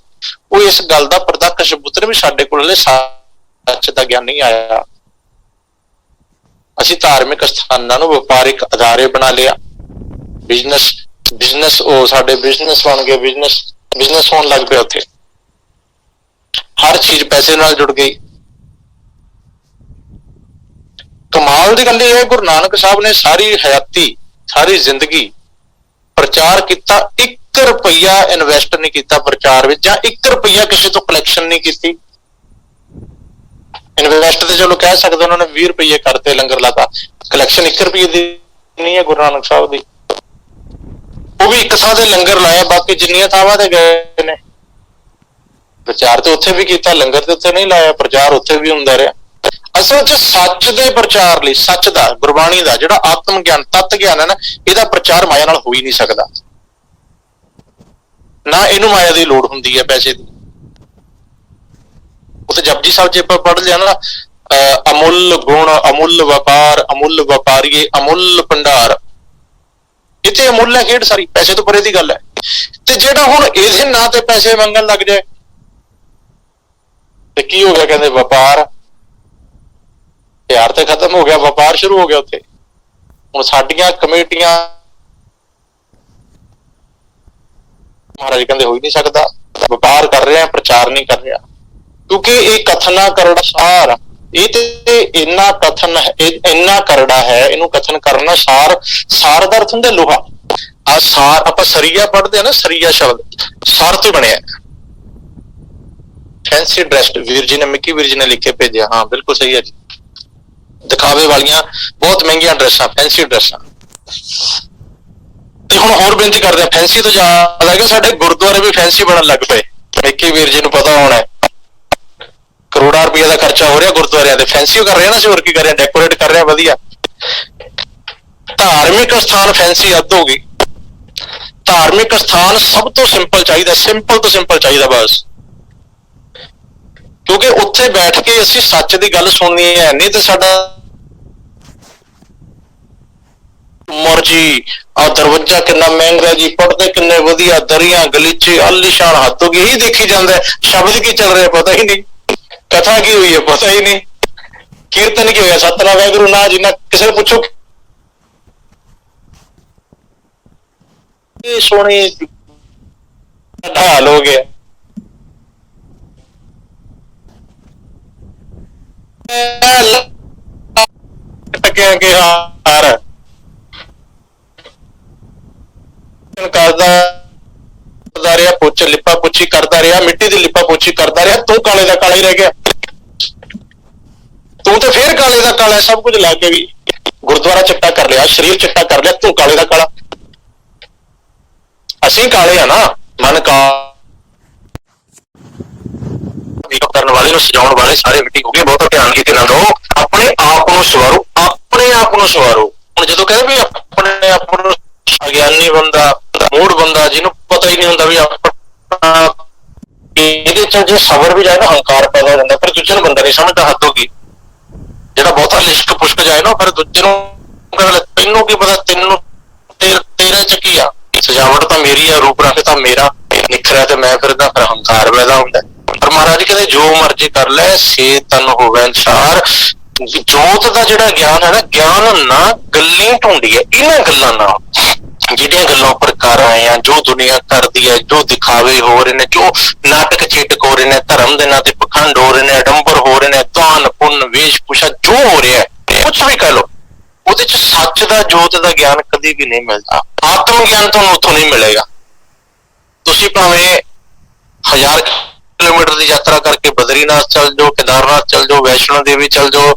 B: ਉਹ ਇਸ ਗੱਲ ਦਾ ਪ੍ਰਤੱਖ ਸਬੂਤ ਵੀ ਸਾਡੇ ਕੋਲ ਹਲੇ ਸੱਚ ਦਾ ਗਿਆਨ ਨਹੀਂ ਆਇਆ। ਅਸੀਂ ਧਾਰਮਿਕ ਸਥਾਨਾਂ ਨੂੰ ਵਪਾਰਿਕ ਅਦਾਰੇ ਬਣਾ ਲਿਆ। ਬਿਜ਼ਨਸ ਉਹ ਸਾਡੇ ਬਿਜ਼ਨਸ ਬਣ ਗਏ, ਬਿਜ਼ਨਸ ਹੋਣ ਲੱਗ ਪਿਆ। ਉੱਥੇ ਹਰ ਚੀਜ਼ ਪੈਸੇ ਨਾਲ ਜੁੜ ਗਈ। ਕਮਾਲ ਦੀ ਗੱਲ ਇਹ ਹੈ, ਗੁਰੂ ਨਾਨਕ ਸਾਹਿਬ ਨੇ ਸਾਰੀ ਹਯਾਤੀ, ਸਾਰੀ ਜ਼ਿੰਦਗੀ ਪ੍ਰਚਾਰ ਕੀਤਾ। 1 ਰੁਪਈਆ ਇਨਵੈਸਟ ਨਹੀਂ ਕੀਤਾ ਪ੍ਰਚਾਰ ਵਿੱਚ, ਜਾਂ 1 ਰੁਪਈਆ ਕਿਸੇ ਤੋਂ ਕਲੈਕਸ਼ਨ ਨਹੀਂ ਕੀਤੀ। ਇਨਵੈਸਟ ਤੇ ਚਲੋ ਕਹਿ ਸਕਦੇ ਉਹਨਾਂ ਨੇ 20 ਰੁਪਈਏ ਕਰਤੇ, ਲੰਗਰ ਲਾਤਾ। ਕਲੈਕਸ਼ਨ 1 ਰੁਪਈਏ ਦੀ ਨਹੀਂ ਹੈ ਗੁਰੂ ਨਾਨਕ ਸਾਹਿਬ ਦੀ। ਉਹ ਵੀ ਇੱਕ ਥਾਂ ਤੇ ਲੰਗਰ ਲਾਇਆ, ਬਾਕੀ ਜਿੰਨੀਆਂ ਥਾਵਾਂ ਤੇ ਗਏ ਨੇ ਪ੍ਰਚਾਰ ਤੇ ਉੱਥੇ ਵੀ ਕੀਤਾ, ਲੰਗਰ ਤੇ ਉੱਥੇ ਨਹੀਂ ਲਾਇਆ, ਪ੍ਰਚਾਰ ਉੱਥੇ ਵੀ ਹੁੰਦਾ ਰਿਹਾ। ਅਸਲ 'ਚ ਸੱਚ ਦੇ ਪ੍ਰਚਾਰ ਲਈ, ਸੱਚ ਦਾ, ਗੁਰਬਾਣੀ ਦਾ ਜਿਹੜਾ ਆਤਮ ਗਿਆਨ, ਤਤ ਗਿਆਨ ਹੈ ਨਾ, ਇਹਦਾ ਪ੍ਰਚਾਰ ਮਾਇਆ ਨਾਲ ਹੋ ਹੀ ਨਹੀਂ ਸਕਦਾ। ਨਾ ਇਹਨੂੰ ਮਾਇਆ ਦੀ ਲੋੜ ਹੁੰਦੀ ਹੈ, ਪੈਸੇ ਦੀ। ਉੱਥੇ ਜਪਜੀ ਸਾਹਿਬ ਜੇ ਆਪਾਂ ਪੜ੍ਹ ਲਿਆ ਨਾ, ਅਮੁੱਲ ਗੁਣ, ਅਮੁੱਲ ਵਪਾਰ, ਅਮੁੱਲ ਵਪਾਰੀਏ, ਅਮੁੱਲ ਭੰਡਾਰ। ਇੱਥੇ ਅਮੁੱਲ ਹੈ ਖੇਡ ਸਾਰੀ, ਪੈਸੇ ਤੋਂ ਪਰੇ ਦੀ ਗੱਲ ਹੈ। ਤੇ ਜਿਹੜਾ ਹੁਣ ਇਹਦੇ ਨਾਂ ਤੇ ਪੈਸੇ ਮੰਗਣ ਲੱਗ ਜਾਏ ਤੇ ਕੀ ਹੋ ਗਿਆ? ਕਹਿੰਦੇ ਵਪਾਰ। ਪਿਆਰ ਤੇ ਖਤਮ ਹੋ ਗਿਆ, ਵਪਾਰ ਸ਼ੁਰੂ ਹੋ ਗਿਆ ਉੱਥੇ। ਹੁਣ ਸਾਡੀਆਂ ਕਮੇਟੀਆਂ, ਮਹਾਰਾਜ ਕਹਿੰਦੇ ਹੋ ਹੀ ਨਹੀਂ ਸਕਦਾ, ਵਪਾਰ ਕਰ ਰਿਹਾ, ਪ੍ਰਚਾਰ ਨਹੀਂ ਕਰ ਰਿਹਾ। ਕਿਉਂਕਿ ਇਹ ਕਥਨਾ ਕਰੜਾ ਸਾਰ, ਇਹ ਤੇ ਇੰਨਾ ਕਥਨ, ਇੰਨਾ ਕਰੜਾ ਹੈ, ਇਹਨੂੰ ਕਥਨ ਕਰਨਾ। ਸਾਰ ਦਾ ਅਰਥ ਹੁੰਦਾ ਲੋਹਾ। ਆ ਸਾਰ ਆਪਾਂ ਸਰੀਆ ਪੜ੍ਹਦੇ ਆ ਨਾ, ਸਰੀਆ ਸ਼ਬਦ ਸਾਰ ਤੋਂ ਬਣਿਆ। ਫੈਂਸੀ ਡਰੈਸਡ, ਵੀਰ ਜੀ ਨੇ, ਮਿੱਕੀ ਵੀਰ ਜੀ ਨੇ ਲਿਖ ਕੇ ਭੇਜਿਆ। ਹਾਂ ਬਿਲਕੁਲ ਸਹੀ ਹੈ ਜੀ। ਦਿਖਾਵੇ ਵਾਲੀਆਂ ਬਹੁਤ ਮਹਿੰਗੀਆਂ ਡਰੈਸਾਂ, ਫੈਂਸੀ ਡਰੈਸਾਂ। ਤੇ ਹੁਣ ਹੋਰ ਬੇਨਤੀ ਕਰਦੇ ਆ, ਫੈਂਸੀ ਤੋਂ ਯਾਦ ਆ ਗਿਆ, ਸਾਡੇ ਗੁਰਦੁਆਰੇ ਵੀ ਫੈਂਸੀ ਬਣਨ ਲੱਗ ਪਏ। ਮਿੱਕੀ ਵੀਰ ਜੀ ਨੂੰ ਪਤਾ ਹੋਣਾ, ਕਰੋੜਾਂ ਰੁਪਈਆ ਦਾ ਖਰਚਾ ਹੋ ਰਿਹਾ ਗੁਰਦੁਆਰਿਆਂ ਤੇ, ਫੈਂਸੀ ਕਰ ਰਿਹਾ ਨਾ। ਅਸੀਂ ਹੋਰ ਕੀ ਕਰ ਰਿਹਾ? ਡੈਕੋਰੇਟ ਕਰ ਰਿਹਾ ਵਧੀਆ। ਧਾਰਮਿਕ ਸਥਾਨ ਫੈਂਸੀ ਹੱਦ ਹੋ ਗਈ। ਧਾਰਮਿਕ ਸਥਾਨ ਸਭ ਤੋਂ ਸਿੰਪਲ ਚਾਹੀਦਾ, ਸਿੰਪਲ ਤੋਂ ਸਿੰਪਲ ਚਾਹੀਦਾ ਬਸ, ਕਿਉਂਕਿ ਉੱਥੇ ਬੈਠ ਕੇ ਅਸੀਂ ਸੱਚ ਦੀ ਗੱਲ ਸੁਣਨੀ ਹੈ। ਨਹੀਂ ਤੇ ਸਾਡਾ ਮਰਜੀ ਆ ਦਰਵਾਜ਼ਾ ਕਿੰਨਾ ਮਹਿੰਗਾ ਜੀ, ਪੜਦੇ ਕਿੰਨੇ ਵਧੀਆ, ਦਰੀਆਂ ਗਲੀਚੇ ਆਲੀਸ਼ਾਨ, ਹੱਥ ਹੋ ਗਈ, ਇਹੀ ਦੇਖੀ ਜਾਂਦਾ। ਸ਼ਬਦ ਕੀ ਚੱਲ ਰਿਹਾ ਪਤਾ ਹੀ ਨਹੀਂ, ਕਥਾ ਕੀ ਹੋਈ ਹੈ ਪਤਾ ਹੀ ਨਹੀਂ, ਕੀਰਤਨ ਕੀ ਹੋਇਆ, ਸਤਨਾਮ ਵਾਹਿਗੁਰੂ ਨਾ ਜੀ ਨਾ। ਕਿਸੇ ਨੂੰ ਪੁੱਛੋ ਇਹ ਸੋਹਣੀ ਹਾਲ ਹੋ ਗਿਆ। ਟਕਿਆ ਕਿ ਹਾਰ ਕਰਦਾ ਰਿਹਾ, ਪੁੱਛ ਲਿਪਾ ਪੁੱਛੀ ਕਰਦਾ ਰਿਹਾ, ਮਿੱਟੀ ਦੀ ਲਿਪਾ ਪੁੱਛੀ ਕਰਦਾ ਰਿਹਾ। ਤੂੰ ਕਾਲੇ ਦਾ ਕਾਲਾ ਹੀ ਰਹਿ ਗਿਆ, ਤੂੰ ਤੇ ਫੇਰ ਕਾਲੇ ਦਾ ਕਾਲਾ, ਸਭ ਕੁਝ ਲਾ ਕੇ ਵੀ ਗੁਰਦੁਆਰਾ ਚਿੱਟਾ ਕਰ ਲਿਆ, ਸਰੀਰ ਚਿੱਟਾ ਕਰ ਲਿਆ, ਤੂੰ ਕਾਲੇ ਦਾ ਕਾਲਾ। ਅਸੀਂ ਕਾਲੇ ਆ ਨਾ, ਮਨ ਕਰਨ ਵਾਲੇ ਨੂੰ ਸਜਾਉਣ ਵਾਲੇ ਸਾਰੇ ਮਿੱਟੀ ਹੋ ਗਏ। ਬਹੁਤ ਧਿਆਨ ਕੀਤੇ ਨਾ ਦਿਓ, ਆਪਣੇ ਆਪ ਨੂੰ ਸਵਾਰੋ, ਆਪਣੇ ਆਪ ਨੂੰ ਸਵਾਰੋ। ਹੁਣ ਜਦੋਂ ਕਹਿੰਦੇ ਵੀ ਆਪਣੇ ਆਪ ਨੂੰ, ਅਗਿਆਨੀ ਬੰਦਾ, ਮੂੜ ਬੰਦਾ, ਜਿਹਨੂੰ ਪਤਾ ਹੀ ਨਹੀਂ ਹੁੰਦਾ ਵੀ ਆਪਣਾ, ਇਹਦੇ ਚ ਜੇ ਸਬਰ ਵੀ ਜਾਏ ਨਾ ਹੰਕਾਰ ਪੈਦਾ ਹੋ ਜਾਂਦਾ, ਫਿਰ ਦੂਜੇ ਨੂੰ ਬੰਦਾ ਨਹੀਂ ਸਮਝਦਾ। ਹੱਦ ਹੋ ਗਈ, ਜਿਹੜਾ ਬਹੁਤਾ ਲਿਸ਼ਕ ਪੁਸ਼ਕ ਜਾਏ ਨਾ, ਫਿਰ ਦੂਜੇ ਨੂੰ ਤੈਨੂੰ ਕੀ ਪਤਾ, ਤੈਨੂੰ ਤੇਰੇ ਚ ਕੀ ਆ, ਸਜਾਵਟ ਤਾਂ ਮੇਰੀ ਆ, ਰੂਪ ਰੰਗ ਤਾਂ ਮੇਰਾ ਨਿਖਰਿਆ ਤੇ ਮੈਂ ਫਿਰਦਾ, ਫਿਰ ਹੰਕਾਰ ਪੈਦਾ ਹੁੰਦਾ। ਪਰ ਮਹਾਰਾਜ ਕਹਿੰਦੇ ਜੋ ਮਰਜ਼ੀ ਕਰ ਲੈ, ਸੇ ਤਨ ਹੋਵੇ ਅਨਸਾਰ। ਜੋਤ ਦਾ ਜਿਹੜਾ ਗਿਆਨ ਹੈ ਨਾ, ਗਿਆਨ ਨਾ ਗੱਲੀ ਢੂੰਡੀ ਹੈ, ਇਹਨਾਂ ਗੱਲਾਂ ਨਾਲ ਜਿਹੜੀਆਂ ਗੱਲਾਂ ਉੱਪਰ ਕਰ ਆਏ ਆ, ਜੋ ਦੁਨੀਆ ਕਰਦੀ ਹੈ, ਜੋ ਦਿਖਾਵੇ ਹੋ ਰਹੇ ਨੇ, ਜੋ ਨਾਟਕ ਚੇਟਕ ਹੋ ਰਹੇ ਨੇ, ਧਰਮ ਦੇ ਨਾਂ ਤੇ ਪਖੰਡ ਹੋ ਰਹੇ ਨੇ, ਅਡੰਬਰ ਹੋ ਰਹੇ ਨੇ, ਦਾਨ ਪੁੰਨ ਵੇਸ਼ ਭੂਸ਼ਾ ਜੋ ਹੋ ਰਿਹਾ, ਕੁਛ ਵੀ ਕਹਿ ਲਓ, ਉਹਦੇ ਚ ਸੱਚ ਦਾ, ਜੋਤ ਦਾ ਗਿਆਨ ਕਦੀ ਵੀ ਨਹੀਂ ਮਿਲਦਾ। ਆਤਮ ਗਿਆਨ ਤੁਹਾਨੂੰ ਉੱਥੋਂ ਨਹੀਂ ਮਿਲੇਗਾ। ਤੁਸੀਂ ਭਾਵੇਂ 1000 ਕਿਲੋਮੀਟਰ ਦੀ ਯਾਤਰਾ ਕਰਕੇ ਬਦਰੀਨਾਥ ਚੱਲ ਜਾਓ, ਕੇਦਾਰਨਾਥ ਚੱਲ ਜਾਓ, ਵੈਸ਼ਨੋ ਦੇਵੀ ਚੱਲ ਜਾਓ,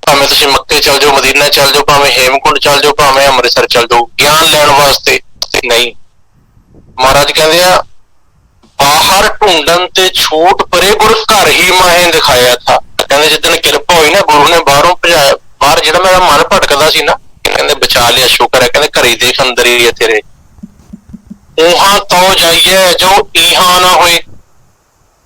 B: ਭਾਵੇਂ ਤੁਸੀਂ ਮੱਕੇ ਚੱਲ ਜਾਓ, ਮਦੀਨਾ ਚੱਲ ਜਾਓ, ਭਾਵੇਂ ਹੇਮਕੁੰਡ ਚੱਲ ਜਾਓ, ਭਾਵੇਂ ਅੰਮ੍ਰਿਤਸਰ ਚੱਲ ਜਾਓ, ਗਿਆਨ ਲੈਣ ਵਾਸਤੇ ਨਹੀਂ। ਮਹਾਰਾਜ ਕਹਿੰਦੇ ਆ, ਬਾਹਰ ਢੂੰਡਣ ਤੇ ਛੂਟ ਪਰੇ, ਗੁਰ ਘਰ ਹੀ ਮਾਹੇ ਦਿਖਾਇਆ ਥਾ। ਕਹਿੰਦੇ ਜਿੱਦਣ ਕਿਰਪਾ ਹੋਈ ਨਾ, ਗੁਰੂ ਨੇ ਬਾਹਰੋਂ ਭਜਾਇਆ, ਬਾਹਰ ਜਿਹੜਾ ਮੇਰਾ ਮਨ ਭਟਕਦਾ ਸੀ ਨਾ, ਕਹਿੰਦੇ ਬਚਾ ਲਿਆ, ਸ਼ੁਕਰ ਹੈ। ਕਹਿੰਦੇ ਘਰੇ ਦੇਖ, ਅੰਦਰ ਹੀ ਹੈ ਤੇਰੇ। ਉਹਾਂ ਤੋਂ ਜਾਈਏ ਜੋ ਇਹਾਂ ਨਾ ਹੋਏ।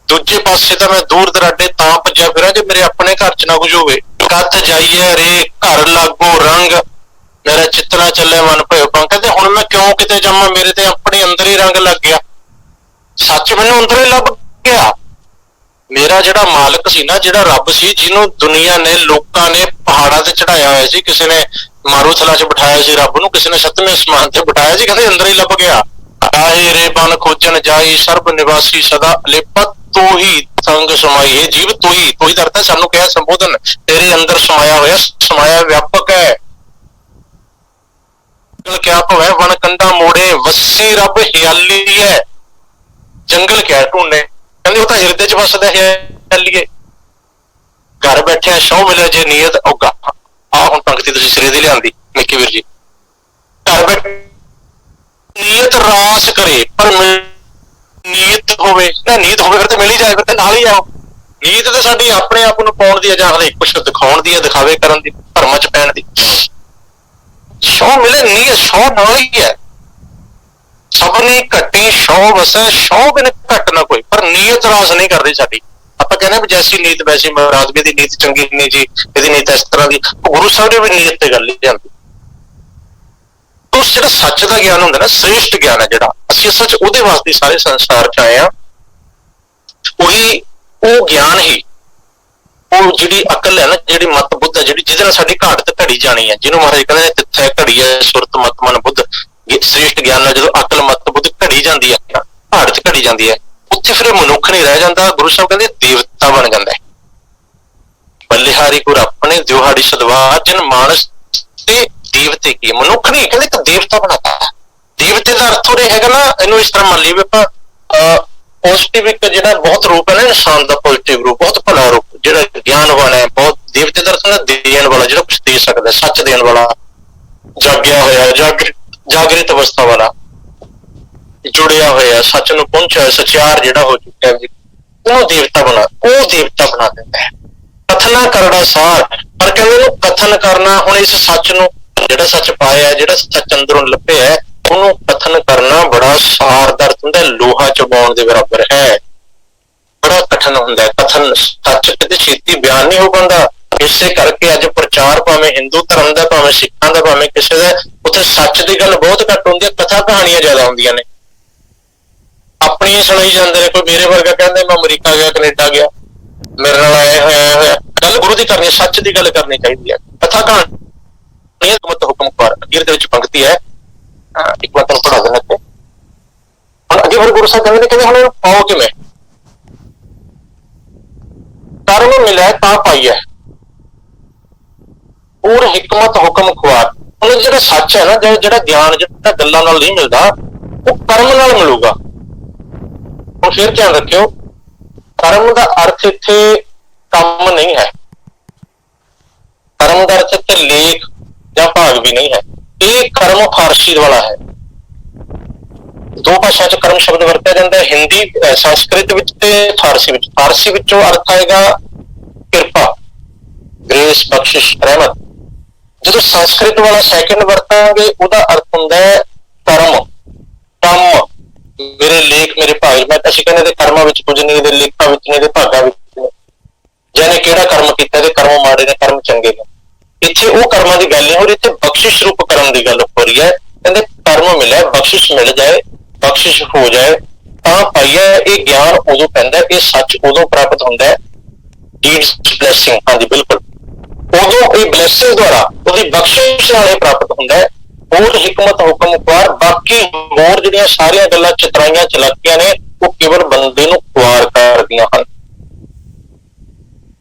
B: ਦੂਜੇ ਪਾਸੇ ਤਾਂ ਮੈਂ ਦੂਰ ਦਰਾਡੇ ਤਾਂ ਭੱਜਿਆ ਫਿਰਾਂ ਜੇ ਮੇਰੇ ਆਪਣੇ ਘਰ ਚ ਨਾ ਕੁਝ ਹੋਵੇ। ਕੱਤ ਜਾਈਏ ਰੇ ਘਰ ਲਾਗੋ ਰੰਗ, ਮੇਰਾ ਚਿੱਤਨਾ ਚੱਲੇ ਮਨ ਭਇਓ ਭੰਗ। ਕਹਿੰਦੇ ਹੁਣ ਮੈਂ ਕਿਉਂ ਕਿਤੇ ਜਾਵਾਂ, ਮੇਰੇ ਤੇ ਆਪਣੇ ਅੰਦਰ ਹੀ ਰੰਗ ਲੱਗ ਗਿਆ, ਸੱਚ ਮੈਨੂੰ ਅੰਦਰ ਹੀ ਲੱਭ ਗਿਆ। ਮੇਰਾ ਜਿਹੜਾ ਮਾਲਕ ਸੀ ਨਾ, ਜਿਹੜਾ ਰੱਬ ਸੀ, ਜਿਹਨੂੰ ਦੁਨੀਆ ਨੇ, ਲੋਕਾਂ ਨੇ ਪਹਾੜਾਂ ਤੇ ਚੜਾਇਆ ਹੋਇਆ ਸੀ, ਕਿਸੇ ਨੇ ਮਾਰੂਥਲਾ ਚ ਬਿਠਾਇਆ ਸੀ ਰੱਬ ਨੂੰ, ਕਿਸੇ ਨੇ 7ਵੇਂ ਅਸਮਾਨ ਤੇ ਬਿਠਾਇਆ ਸੀ, ਕਹਿੰਦੇ ਅੰਦਰ ਹੀ ਲੱਭ ਗਿਆ। ਆਏ ਰੇ ਬਨ ਖੋਜਣ ਜਾਈ, ਸਰਬ ਨਿਵਾਸੀ ਸਦਾ ਅਲੇਪਤ, ਤੂੰ ਹੀ ਸੰਗ ਸਮਾਈ। ਇਹ ਜੀਵ ਤੂੰ ਹੀ ਦਰਤਾ, ਸਾਨੂੰ ਕਿਹਾ ਸੰਬੋਧਨ, ਤੇਰੇ ਅੰਦਰ ਸਮਾਇਆ ਹੋਇਆ, ਸਮਾਇਆ ਵਿਆਪਕ ਹੈ। ਕਿਆ ਭਵੈ ਵਣ ਕੰਡਾ ਮੋੜੇ, ਵਸੀ ਰੱਬ ਹਿਆਲੀ ਹੈ। ਜੰਗਲ ਕਿਆ ਢੂੰਡੇ, ਕਹਿੰਦੇ ਉਹ ਤਾਂ ਹਿਰਦੇ ਚ ਵਸਦਾ ਹੈ, ਹਿਆਲੀਏ। ਘਰ ਬੈਠਿਆ ਸ਼ੌ ਮਿਲਿਆ ਜੇ ਨੀਅਤ ਔਗਾ। ਆਹ ਹੁਣ ਪੰਕਤੀ ਤੁਸੀਂ ਸਿਰੇ ਦੀ ਲਿਆਂਦੀ ਮਿੱਕੀ ਵੀਰ ਜੀ। ਘਰ ਬੈਠੇ ਨੀਅਤ ਰਾਸ ਕਰੇ, ਪਰ ਨੀਅਤ ਹੋਵੇ ਨਾ, ਨੀਅਤ ਹੋਵੇ ਫਿਰ ਤੇ ਮਿਲ ਹੀ ਜਾਏ, ਫਿਰ ਤੇ ਨਾਲ ਹੀ ਆਓ। ਨੀਅਤ ਤੇ ਸਾਡੀ ਆਪਣੇ ਆਪ ਨੂੰ ਪਾਉਣ ਦੀ ਹੈ, ਜਾਂ ਹਰੇਕ ਕੁਛ ਦਿਖਾਉਣ ਦੀ ਹੈ, ਦਿਖਾਵੇ ਕਰਨ ਦੀ, ਧਰਮਾਂ ਚ ਪੈਣ ਦੀ। ਸ਼ੌ ਮਿਲੇ, ਨੀਅਤ ਸ਼ੌ ਨਾਲ ਹੀ ਹੈ। ਸਭ ਨੇ ਘੱਟੀ ਸ਼ੌ ਵਸੈ, ਸ਼ੌ ਬਿਨ ਘੱਟ ਨਾ ਕੋਈ। ਪਰ ਨੀਅਤ ਰਾਸ ਨਹੀਂ ਕਰਦੀ ਸਾਡੀ। ਆਪਾਂ ਕਹਿੰਦੇ ਵੀ ਜੈਸੀ ਨੀਤ ਵੈਸੀ ਮੁਰਾਦ, ਵੀ ਇਹਦੀ ਨੀਤ ਚੰਗੀ ਨਹੀਂ ਜੀ, ਇਹਦੀ ਨੀਤ ਇਸ ਤਰ੍ਹਾਂ ਦੀ। ਗੁਰੂ ਸਾਹਿਬ ਨੇ ਵੀ ਨੀਅਤ ਤੇ ਗੱਲ ਹੀ ਜਾਂਦੀ। ਉਸ ਜਿਹੜਾ ਸੱਚ ਦਾ ਗਿਆਨ ਹੁੰਦਾ ਨਾ, ਸ੍ਰੇਸ਼ਟ ਗਿਆਨ ਹੈ, ਜਿਹੜਾ ਅਸੀਂ ਅਸਲ ਚ ਉਹਦੇ ਵਾਸਤੇ ਸਾਰੇ ਸੰਸਾਰ ਚ ਆਏ ਆ। ਉਹੀ ਉਹ ਗਿਆਨ ਹੀ, ਉਹ ਜਿਹੜੀ ਅਕਲ ਹੈ ਨਾ, ਜਿਹੜੀ ਮਤ ਬੁੱਧ ਹੈ, ਜਿਹੜੀ ਜਿਹਦੇ ਨਾਲ ਸਾਡੀ ਘਾਟ ਤੇ ਘੜੀ ਜਾਣੀ ਹੈ, ਜਿਹਨੂੰ ਮਹਾਰਾਜ ਕਹਿੰਦੇ ਨੇ ਤਿੱਥੈ ਘੜੀ ਹੈ ਸੁਰਤ ਮਤ ਮਨ ਬੁੱਧ। ਸ੍ਰੇਸ਼ਟ ਗਿਆਨ ਨਾਲ ਜਦੋਂ ਅਕਲ ਮਤ ਬੁੱਧ ਘੜੀ ਜਾਂਦੀ ਹੈ, ਘਾਟ ਚ ਘੜੀ ਜਾਂਦੀ ਹੈ, ਉੱਥੇ ਫਿਰ ਮਨੁੱਖ ਨਹੀਂ ਰਹਿ ਜਾਂਦਾ। ਗੁਰੂ ਸਾਹਿਬ ਕਹਿੰਦੇ ਦੇਵਤਾ ਬਣ ਜਾਂਦਾ ਹੈ। ਬਲਿਹਾਰੀ ਗੁਰ ਆਪਣੇ ਦਿਹਾੜੀ ਸਦਵਾ, ਜਨ ਮਾਨਸ ਤੇ ਦੇਵਤੇ ਕੀ, ਮਨੁੱਖ ਨਹੀਂ, ਕਹਿੰਦੇ ਇੱਕ ਦੇਵਤਾ ਬਣਾਤਾ। ਦੇਵਤੇ ਦਾ ਅਰਥ ਉਹ ਹੈਗਾ ਨਾ, ਇਹਨੂੰ ਇਸ ਤਰ੍ਹਾਂ ਮੰਨ ਲਈਏ ਆਪਾਂ, ਪੋਜ਼ਿਟਿਵ ਇੱਕ ਜਿਹੜਾ ਬਹੁਤ ਰੂਪ ਹੈ ਨਾ ਇਨਸਾਨ ਦਾ, ਪੋਜ਼ਿਟਿਵ ਰੂਪ, ਬਹੁਤ ਭਲਾ ਰੂਪ, ਜਿਹੜਾ ਗਿਆਨਵਾਨ ਹੈ ਬਹੁਤ। ਦੇਵਤੇ ਦਾ ਅਰਥ ਹੁੰਦਾ ਦੇਣ ਵਾਲਾ, ਜਿਹੜਾ ਕੁਛ ਦੇ ਸਕਦਾ, ਸੱਚ ਦੇਣ ਵਾਲਾ, ਜਾਗਿਆ ਹੋਇਆ, ਜਾਗਰਿਤ ਅਵਸਥਾ ਵਾਲਾ, ਜੁੜਿਆ ਹੋਇਆ, ਸੱਚ ਨੂੰ ਪਹੁੰਚਿਆ, ਸਚਿਆਰ ਜਿਹੜਾ ਹੋ ਚੁੱਕਿਆ, ਉਹਨੂੰ ਦੇਵਤਾ ਬਣਾ ਦਿੰਦਾ ਹੈ। ਕਥਨਾ ਕਰਨਾ ਸਾਰ, ਪਰ ਕਹਿੰਦੇ ਉਹਨੂੰ ਕਥਨ ਕਰਨਾ, ਹੁਣ ਇਸ ਸੱਚ ਨੂੰ, ਜਿਹੜਾ ਸੱਚ ਪਾਇਆ, ਜਿਹੜਾ ਸੱਚ ਅੰਦਰੋਂ ਲੱਭਿਆ, ਉਹਨੂੰ ਕਥਨ ਕਰਨਾ ਬੜਾ ਦੇ ਬਰਾਬਰ ਹੈ। ਬੜਾ ਕਠਿਨ ਹੁੰਦਾ ਹੈ ਕਥਨ, ਸੱਚ ਕਿਤੇ ਛੇਤੀ ਬਿਆਨ ਨਹੀਂ ਹੋ ਪਾਉਂਦਾ। ਇਸੇ ਕਰਕੇ ਅੱਜ ਪ੍ਰਚਾਰ ਭਾਵੇਂ ਹਿੰਦੂ ਧਰਮ ਦਾ, ਭਾਵੇਂ ਸਿੱਖਾਂ ਦਾ, ਭਾਵੇਂ ਕਿਸੇ ਦਾ, ਉੱਥੇ ਸੱਚ ਦੀ ਗੱਲ ਬਹੁਤ ਘੱਟ ਹੁੰਦੀ ਹੈ, ਕਥਾ ਕਹਾਣੀਆਂ ਜ਼ਿਆਦਾ ਹੁੰਦੀਆਂ ਨੇ। ਆਪਣੀਆਂ ਸੁਣਾਈ ਜਾਂਦੇ ਨੇ। ਕੋਈ ਮੇਰੇ ਵਰਗਾ ਕਹਿੰਦੇ ਮੈਂ ਅਮਰੀਕਾ ਗਿਆ, ਕੈਨੇਡਾ ਗਿਆ, ਮੇਰੇ ਨਾਲ ਆਇਆ ਹੋਇਆ। ਗੱਲ ਗੁਰੂ ਦੀ ਕਰਨੀ, ਸੱਚ ਦੀ ਗੱਲ ਕਰਨੀ ਚਾਹੀਦੀ ਹੈ। ਕਥਾ ਕਹਾਣੀ ਮਤ ਹੁਕਮ ਕਰ ਅਖੀਰ ਦੇ ਵਿੱਚ ਪੰਕਤੀ ਹੈ, ਇੱਕ ਵਾਰ ਤੁਹਾਨੂੰ ਪੜ੍ਹਾ ਦੇਣਾ ਇੱਥੇ। ਹੁਣ ਅੱਗੇ ਫਿਰ ਗੁਰੂ ਸਾਹਿਬ ਕਹਿੰਦੇ ਨੇ, ਕਹਿੰਦੇ ਹੁਣ ਇਹਨੂੰ ਪਾਓ ਕਿਵੇਂ? ਕਰਮ ਮਿਲਿਆ ਤਾਂ ਪਾਈਐ, ਪੂਰ ਹਿਕਮਤ ਹੁਕਮ ਖੁਆਰ। ਹੁਣ ਜਿਹੜਾ ਸੱਚ ਹੈ ਨਾ, ਜਿਹੜਾ ਗਿਆਨ, ਜਿਹੜਾ ਗੱਲਾਂ ਨਾਲ ਨਹੀਂ ਮਿਲਦਾ, ਉਹ ਕਰਮ ਨਾਲ ਮਿਲੂਗਾ। ਹੁਣ ਫਿਰ ਧਿਆਨ ਰੱਖਿਓ, ਕਰਮ ਦਾ ਅਰਥ ਇੱਥੇ ਕੰਮ ਨਹੀਂ ਹੈ। ਕਰਮ ਦਾ ਅਰਥ ਇੱਥੇ ਲੇਖ ਜਾਂ ਭਾਗ ਵੀ ਨਹੀਂ ਹੈ। ਇਹ ਕਰਮ ਫਾਰਸੀ ਵਾਲਾ ਹੈ। ਦੋ ਭਾਸ਼ਾ 'ਚ ਕਰਮ ਸ਼ਬਦ ਵਰਤਿਆ ਜਾਂਦਾ ਹੈ, ਹਿੰਦੀ, ਸੰਸਕ੍ਰਿਤ ਵਿੱਚ ਤੇ ਫਾਰਸੀ ਵਿੱਚ। ਫਾਰਸੀ ਵਿੱਚੋਂ ਅਰਥ ਆਏਗਾ ਕਿਰਪਾ, ਗ੍ਰੇਸ, ਬਖਸ਼ਿਸ਼, ਰਹਿਮਤ। ਜਦੋਂ ਸੰਸਕ੍ਰਿਤ ਵਾਲਾ ਸੈਕਿੰਡ ਵਰਤਾਂਗੇ, ਉਹਦਾ ਅਰਥ ਹੁੰਦਾ ਹੈ ਕਰਮ, ਕੰਮ। ਮੇਰੇ ਲੇਖ, ਮੇਰੇ ਭਾਗ। ਮੈਂ ਅਸੀਂ ਕਹਿੰਦੇ ਇਹਦੇ ਕਰਮਾਂ ਵਿੱਚ ਕੁਝ ਨਹੀਂ, ਇਹਦੇ ਲੇਖਾਂ ਵਿੱਚ ਨਹੀਂ, ਇਹਦੇ ਭਾਗਾਂ ਵਿੱਚ ਨਹੀਂ। ਜਿਹਨੇ ਕਿਹੜਾ ਕਰਮ ਕੀਤਾ, ਇਹਦੇ ਕਰਮ ਮਾੜੇ ਨੇ, ਕਰਮ ਚੰਗੇ ਨੇ। ਇੱਥੇ ਉਹ ਕਰਮਾਂ ਦੀ ਗੱਲ ਨਹੀਂ ਹੋ ਰਹੀ, ਇੱਥੇ ਬਖਸ਼ਿਸ਼ ਰੂਪ ਕਰਮ ਦੀ ਗੱਲ ਹੋ ਰਹੀ ਹੈ। ਕਹਿੰਦੇ ਕਰਮ ਮਿਲਿਆ, ਬਖਸ਼ਿਸ਼ ਮਿਲ ਜਾਏ, ਬਖਸ਼ਿਸ਼ ਹੋ ਜਾਏ ਤਾਂ ਪਾਈਏ। ਇਹ ਗਿਆਨ ਉਦੋਂ ਪੈਂਦਾ, ਇਹ ਸੱਚ ਉਦੋਂ ਪ੍ਰਾਪਤ ਹੁੰਦਾ ਹੈ। ਡੀਡਸ ਬਲੈਸਿੰਗ, ਹਾਂਜੀ ਬਿਲਕੁਲ, ਉਦੋਂ ਇਹ ਬਲੈਸਿੰਗ ਦੁਆਰਾ, ਉਹਦੀ ਬਖਸ਼ਿਸ਼ ਨਾਲ ਇਹ ਪ੍ਰਾਪਤ ਹੁੰਦਾ ਹੈ। ਹੋਰ ਹਿਕਮਤ ਹੁਕਮ ਖੁਆਰ। ਬਾਕੀ ਹੋਰ ਜਿਹੜੀਆਂ ਸਾਰੀਆਂ ਗੱਲਾਂ ਚਤਰਾਈਆਂ ਚਲਾਕੀਆਂ ਨੇ, ਉਹ ਕੇਵਲ ਬੰਦੇ ਨੂੰ ਖੁਆਰ ਕਰਦੀਆਂ ਹਨ।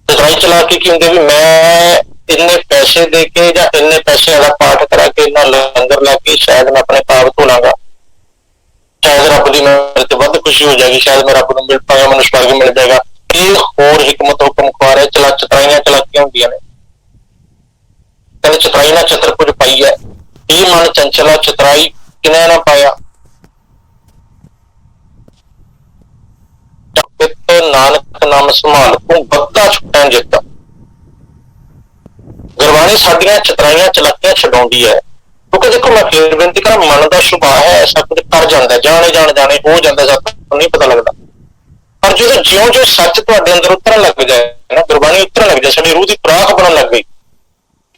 B: ਚਤਰਾਈ ਚਲਾਕੀ ਕੀ ਹੁੰਦੀ ਵੀ ਮੈਂ ਇੰਨੇ ਪੈਸੇ ਦੇ ਕੇ ਜਾਂ ਇੰਨੇ ਪੈਸਿਆਂ ਦਾ ਪਾਠ ਕਰਾ ਕੇ, ਇੰਨਾ ਲੰਗਰ ਲਾ ਕੇ ਸ਼ਾਇਦ ਮੈਂ ਆਪਣੇ ਪਾਪ ਧੋ ਲਾਂਗਾ, ਸ਼ਾਇਦ ਰੱਬ ਦੀ ਮੇਰੇ ਤੇ ਵੱਧ ਖੁਸ਼ੀ ਹੋ ਜਾਏਗੀ, ਸ਼ਾਇਦ ਮੈਂ ਰੱਬ ਨੂੰ ਮਿਲ ਪਾਇਆ, ਮੈਨੂੰ ਸਵਰਗ ਮਿਲ ਜਾਏਗਾ। ਇਹ ਹੋਰ ਹਿਕਮਤ ਹੁਕਮ ਖੁਆਰ ਹੈ, ਚਤਰਾਈਆਂ ਚਲਾਕੀਆਂ ਹੁੰਦੀਆਂ ਨੇ। ਕਹਿੰਦੇ ਚਤਰਾਈ ਨਾਲ ਚਤਰ ਕੁਝ ਪਾਈ ਹੈ, ਇਹ ਮਨ ਚੰਚਲਾ ਚਤਰਾਈ ਕਿਨੇ ਨਾ ਪਾਇਆ। ਨਾਨਕ ਨਾਮ ਸੰਭਾਲ ਤੂੰ ਬੱਧਾ ਛੁੱਟਾਂ ਜਿੱਤ। ਗੁਰਬਾਣੀ ਸਾਡੀਆਂ ਚਤਰਾਈਆਂ ਚਲਾਕੀਆਂ ਛਡਾਉਂਦੀ ਹੈ। ਕਿਉਂਕਿ ਦੇਖੋ, ਮੈਂ ਫੇਰ ਬੇਨਤੀ ਕਰਾਂ, ਮਨ ਦਾ ਸੁਭਾਅ ਹੈ ਐਸਾ ਕੁਝ ਕਰ ਜਾਂਦਾ, ਜਾਣੇ ਹੋ ਜਾਂਦਾ, ਸਾਨੂੰ ਨਹੀਂ ਪਤਾ ਲੱਗਦਾ। ਪਰ ਜਦੋਂ ਜਿਉਂ-ਜਿਉਂ ਸੱਚ ਤੁਹਾਡੇ ਅੰਦਰ ਉਤਰਨ ਲੱਗ ਜਾਏ ਨਾ, ਗੁਰਬਾਣੀ ਉਤਰਨ ਲੱਗ ਜਾਏ, ਸਾਡੀ ਰੂਹ ਦੀ ਖੁਰਾਕ ਬਣਨ ਲੱਗ ਗਈ,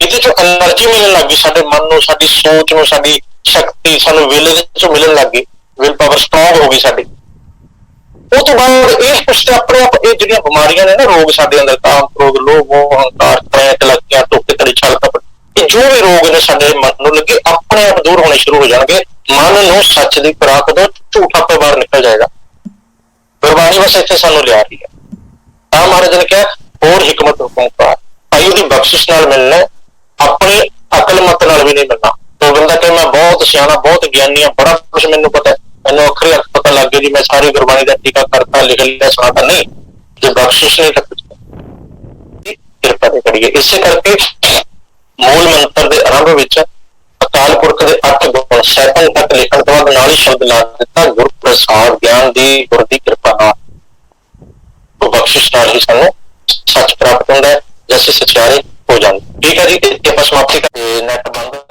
B: ਇਹਦੇ ਚੋਂ ਐਨਰਜੀ ਮਿਲਣ ਲੱਗ ਗਈ ਸਾਡੇ ਮਨ ਨੂੰ, ਸਾਡੀ ਸੋਚ ਨੂੰ, ਸਾਡੀ ਸ਼ਕਤੀ ਸਾਨੂੰ ਵਿਲ ਦੇ ਚੋਂ ਮਿਲਣ ਲੱਗ ਗਈ, ਵਿਲ ਪਾਵਰ ਸਟਰੋਂਗ ਹੋ ਗਈ ਸਾਡੀ। ਉਹ ਤੋਂ ਬਾਅਦ ਇਹ ਕੁਛ ਤੇ ਆਪਣੇ ਆਪ, ਇਹ ਜਿਹੜੀਆਂ ਬਿਮਾਰੀਆਂ ਨੇ ਨਾ, ਰੋਗ ਸਾਡੇ ਅੰਦਰ, ਕਾਮ, ਕ੍ਰੋਧ, ਲੋਭ, ਹੰਕਾਰ, ਚਲਾਕੀਆਂ, ਧੋਖੇ, ਧੜੀ, ਛਲ, ਕਪਟ, ਇਹ ਜੋ ਵੀ ਰੋਗ ਨੇ ਸਾਡੇ ਮਨ ਨੂੰ ਲੱਗੇ, ਆਪਣੇ ਆਪ ਦੂਰ ਹੋਣੇ ਸ਼ੁਰੂ ਹੋ ਜਾਣਗੇ। ਮਨ ਨੂੰ ਸੱਚ ਦੀ ਖੁਰਾਕ ਤੋਂ ਝੂਠ ਆਪੇ ਬਾਹਰ ਨਿਕਲ ਜਾਏਗਾ। ਗੁਰਬਾਣੀ ਬਸ ਇੱਥੇ ਸਾਨੂੰ ਲਿਆ ਰਹੀ ਹੈ। ਤਾਂ ਮਹਾਰਾਜ ਨੇ ਕਿਹਾ ਹੋਰ ਹਿਕਮਤ ਹੁਕਮ ਖੁਆਰ। ਭਾਈ ਉਹਦੀ ਬਖਸ਼ਿਸ਼ ਨਾਲ ਮਿਲਣਾ, ਆਪਣੀ ਅਕਲ ਮਤ ਨਾਲ ਵੀ ਨਹੀਂ ਮਿਲਣਾ। ਉਹ ਬੰਦਾ ਕਹੇ ਮੈਂ ਬਹੁਤ ਸਿਆਣਾ, ਬਹੁਤ ਗਿਆਨੀ ਹਾਂ, ਬੜਾ ਕੁਛ ਮੈਨੂੰ ਪਤਾ, ਮੈਨੂੰ ਅੱਖਰੀ ਅਰਥ ਪਤਾ ਲੱਗ ਗਿਆ ਜੀ, ਮੈਂ ਸਾਰੀ ਗੁਰਬਾਣੀ ਦਾ ਟੀਕਾ ਕਰਤਾ, ਲਿਖ ਲਿਆ, ਸੁਣਾਤਾ, ਨਹੀਂ। ਜੇ ਬਖਸ਼ਿਸ਼ ਨਹੀਂ ਤਾਂ ਕਿਰਪਾ ਤੇ ਕਰੀਏ। ਇਸੇ ਕਰਕੇ ਮੂਲ ਮੰਤਰ ਦੇ ਆਰੰਭ ਵਿੱਚ ਅਕਾਲ ਪੁਰਖ ਦੇ 8 ਗੁਣ 7 ਤੱਕ ਲਿਖਣ ਤੋਂ ਬਾਅਦ ਨਾਲ ਹੀ ਸ਼ਬਦ ਲਾ ਦਿੱਤਾ, ਗੁਰ ਪ੍ਰਸਾਦ, ਗਿਆਨ ਦੀ, ਗੁਰ ਦੀ ਕਿਰਪਾ ਨਾਲ, ਉਹ ਬਖਸ਼ਿਸ਼ ਨਾਲ ਹੀ ਸਾਨੂੰ ਸੱਚ ਪ੍ਰਾਪਤ ਹੁੰਦਾ ਹੈ, ਜੈਸੇ ਸਚਿਆਰੇ ਹੋ ਜਾਂਦੇ। ਠੀਕ ਹੈ ਜੀ, ਇੱਥੇ ਆਪਾਂ ਸਮਾਪਤੀ ਕਰਦੇ, ਨੈਟ ਬੰਦ।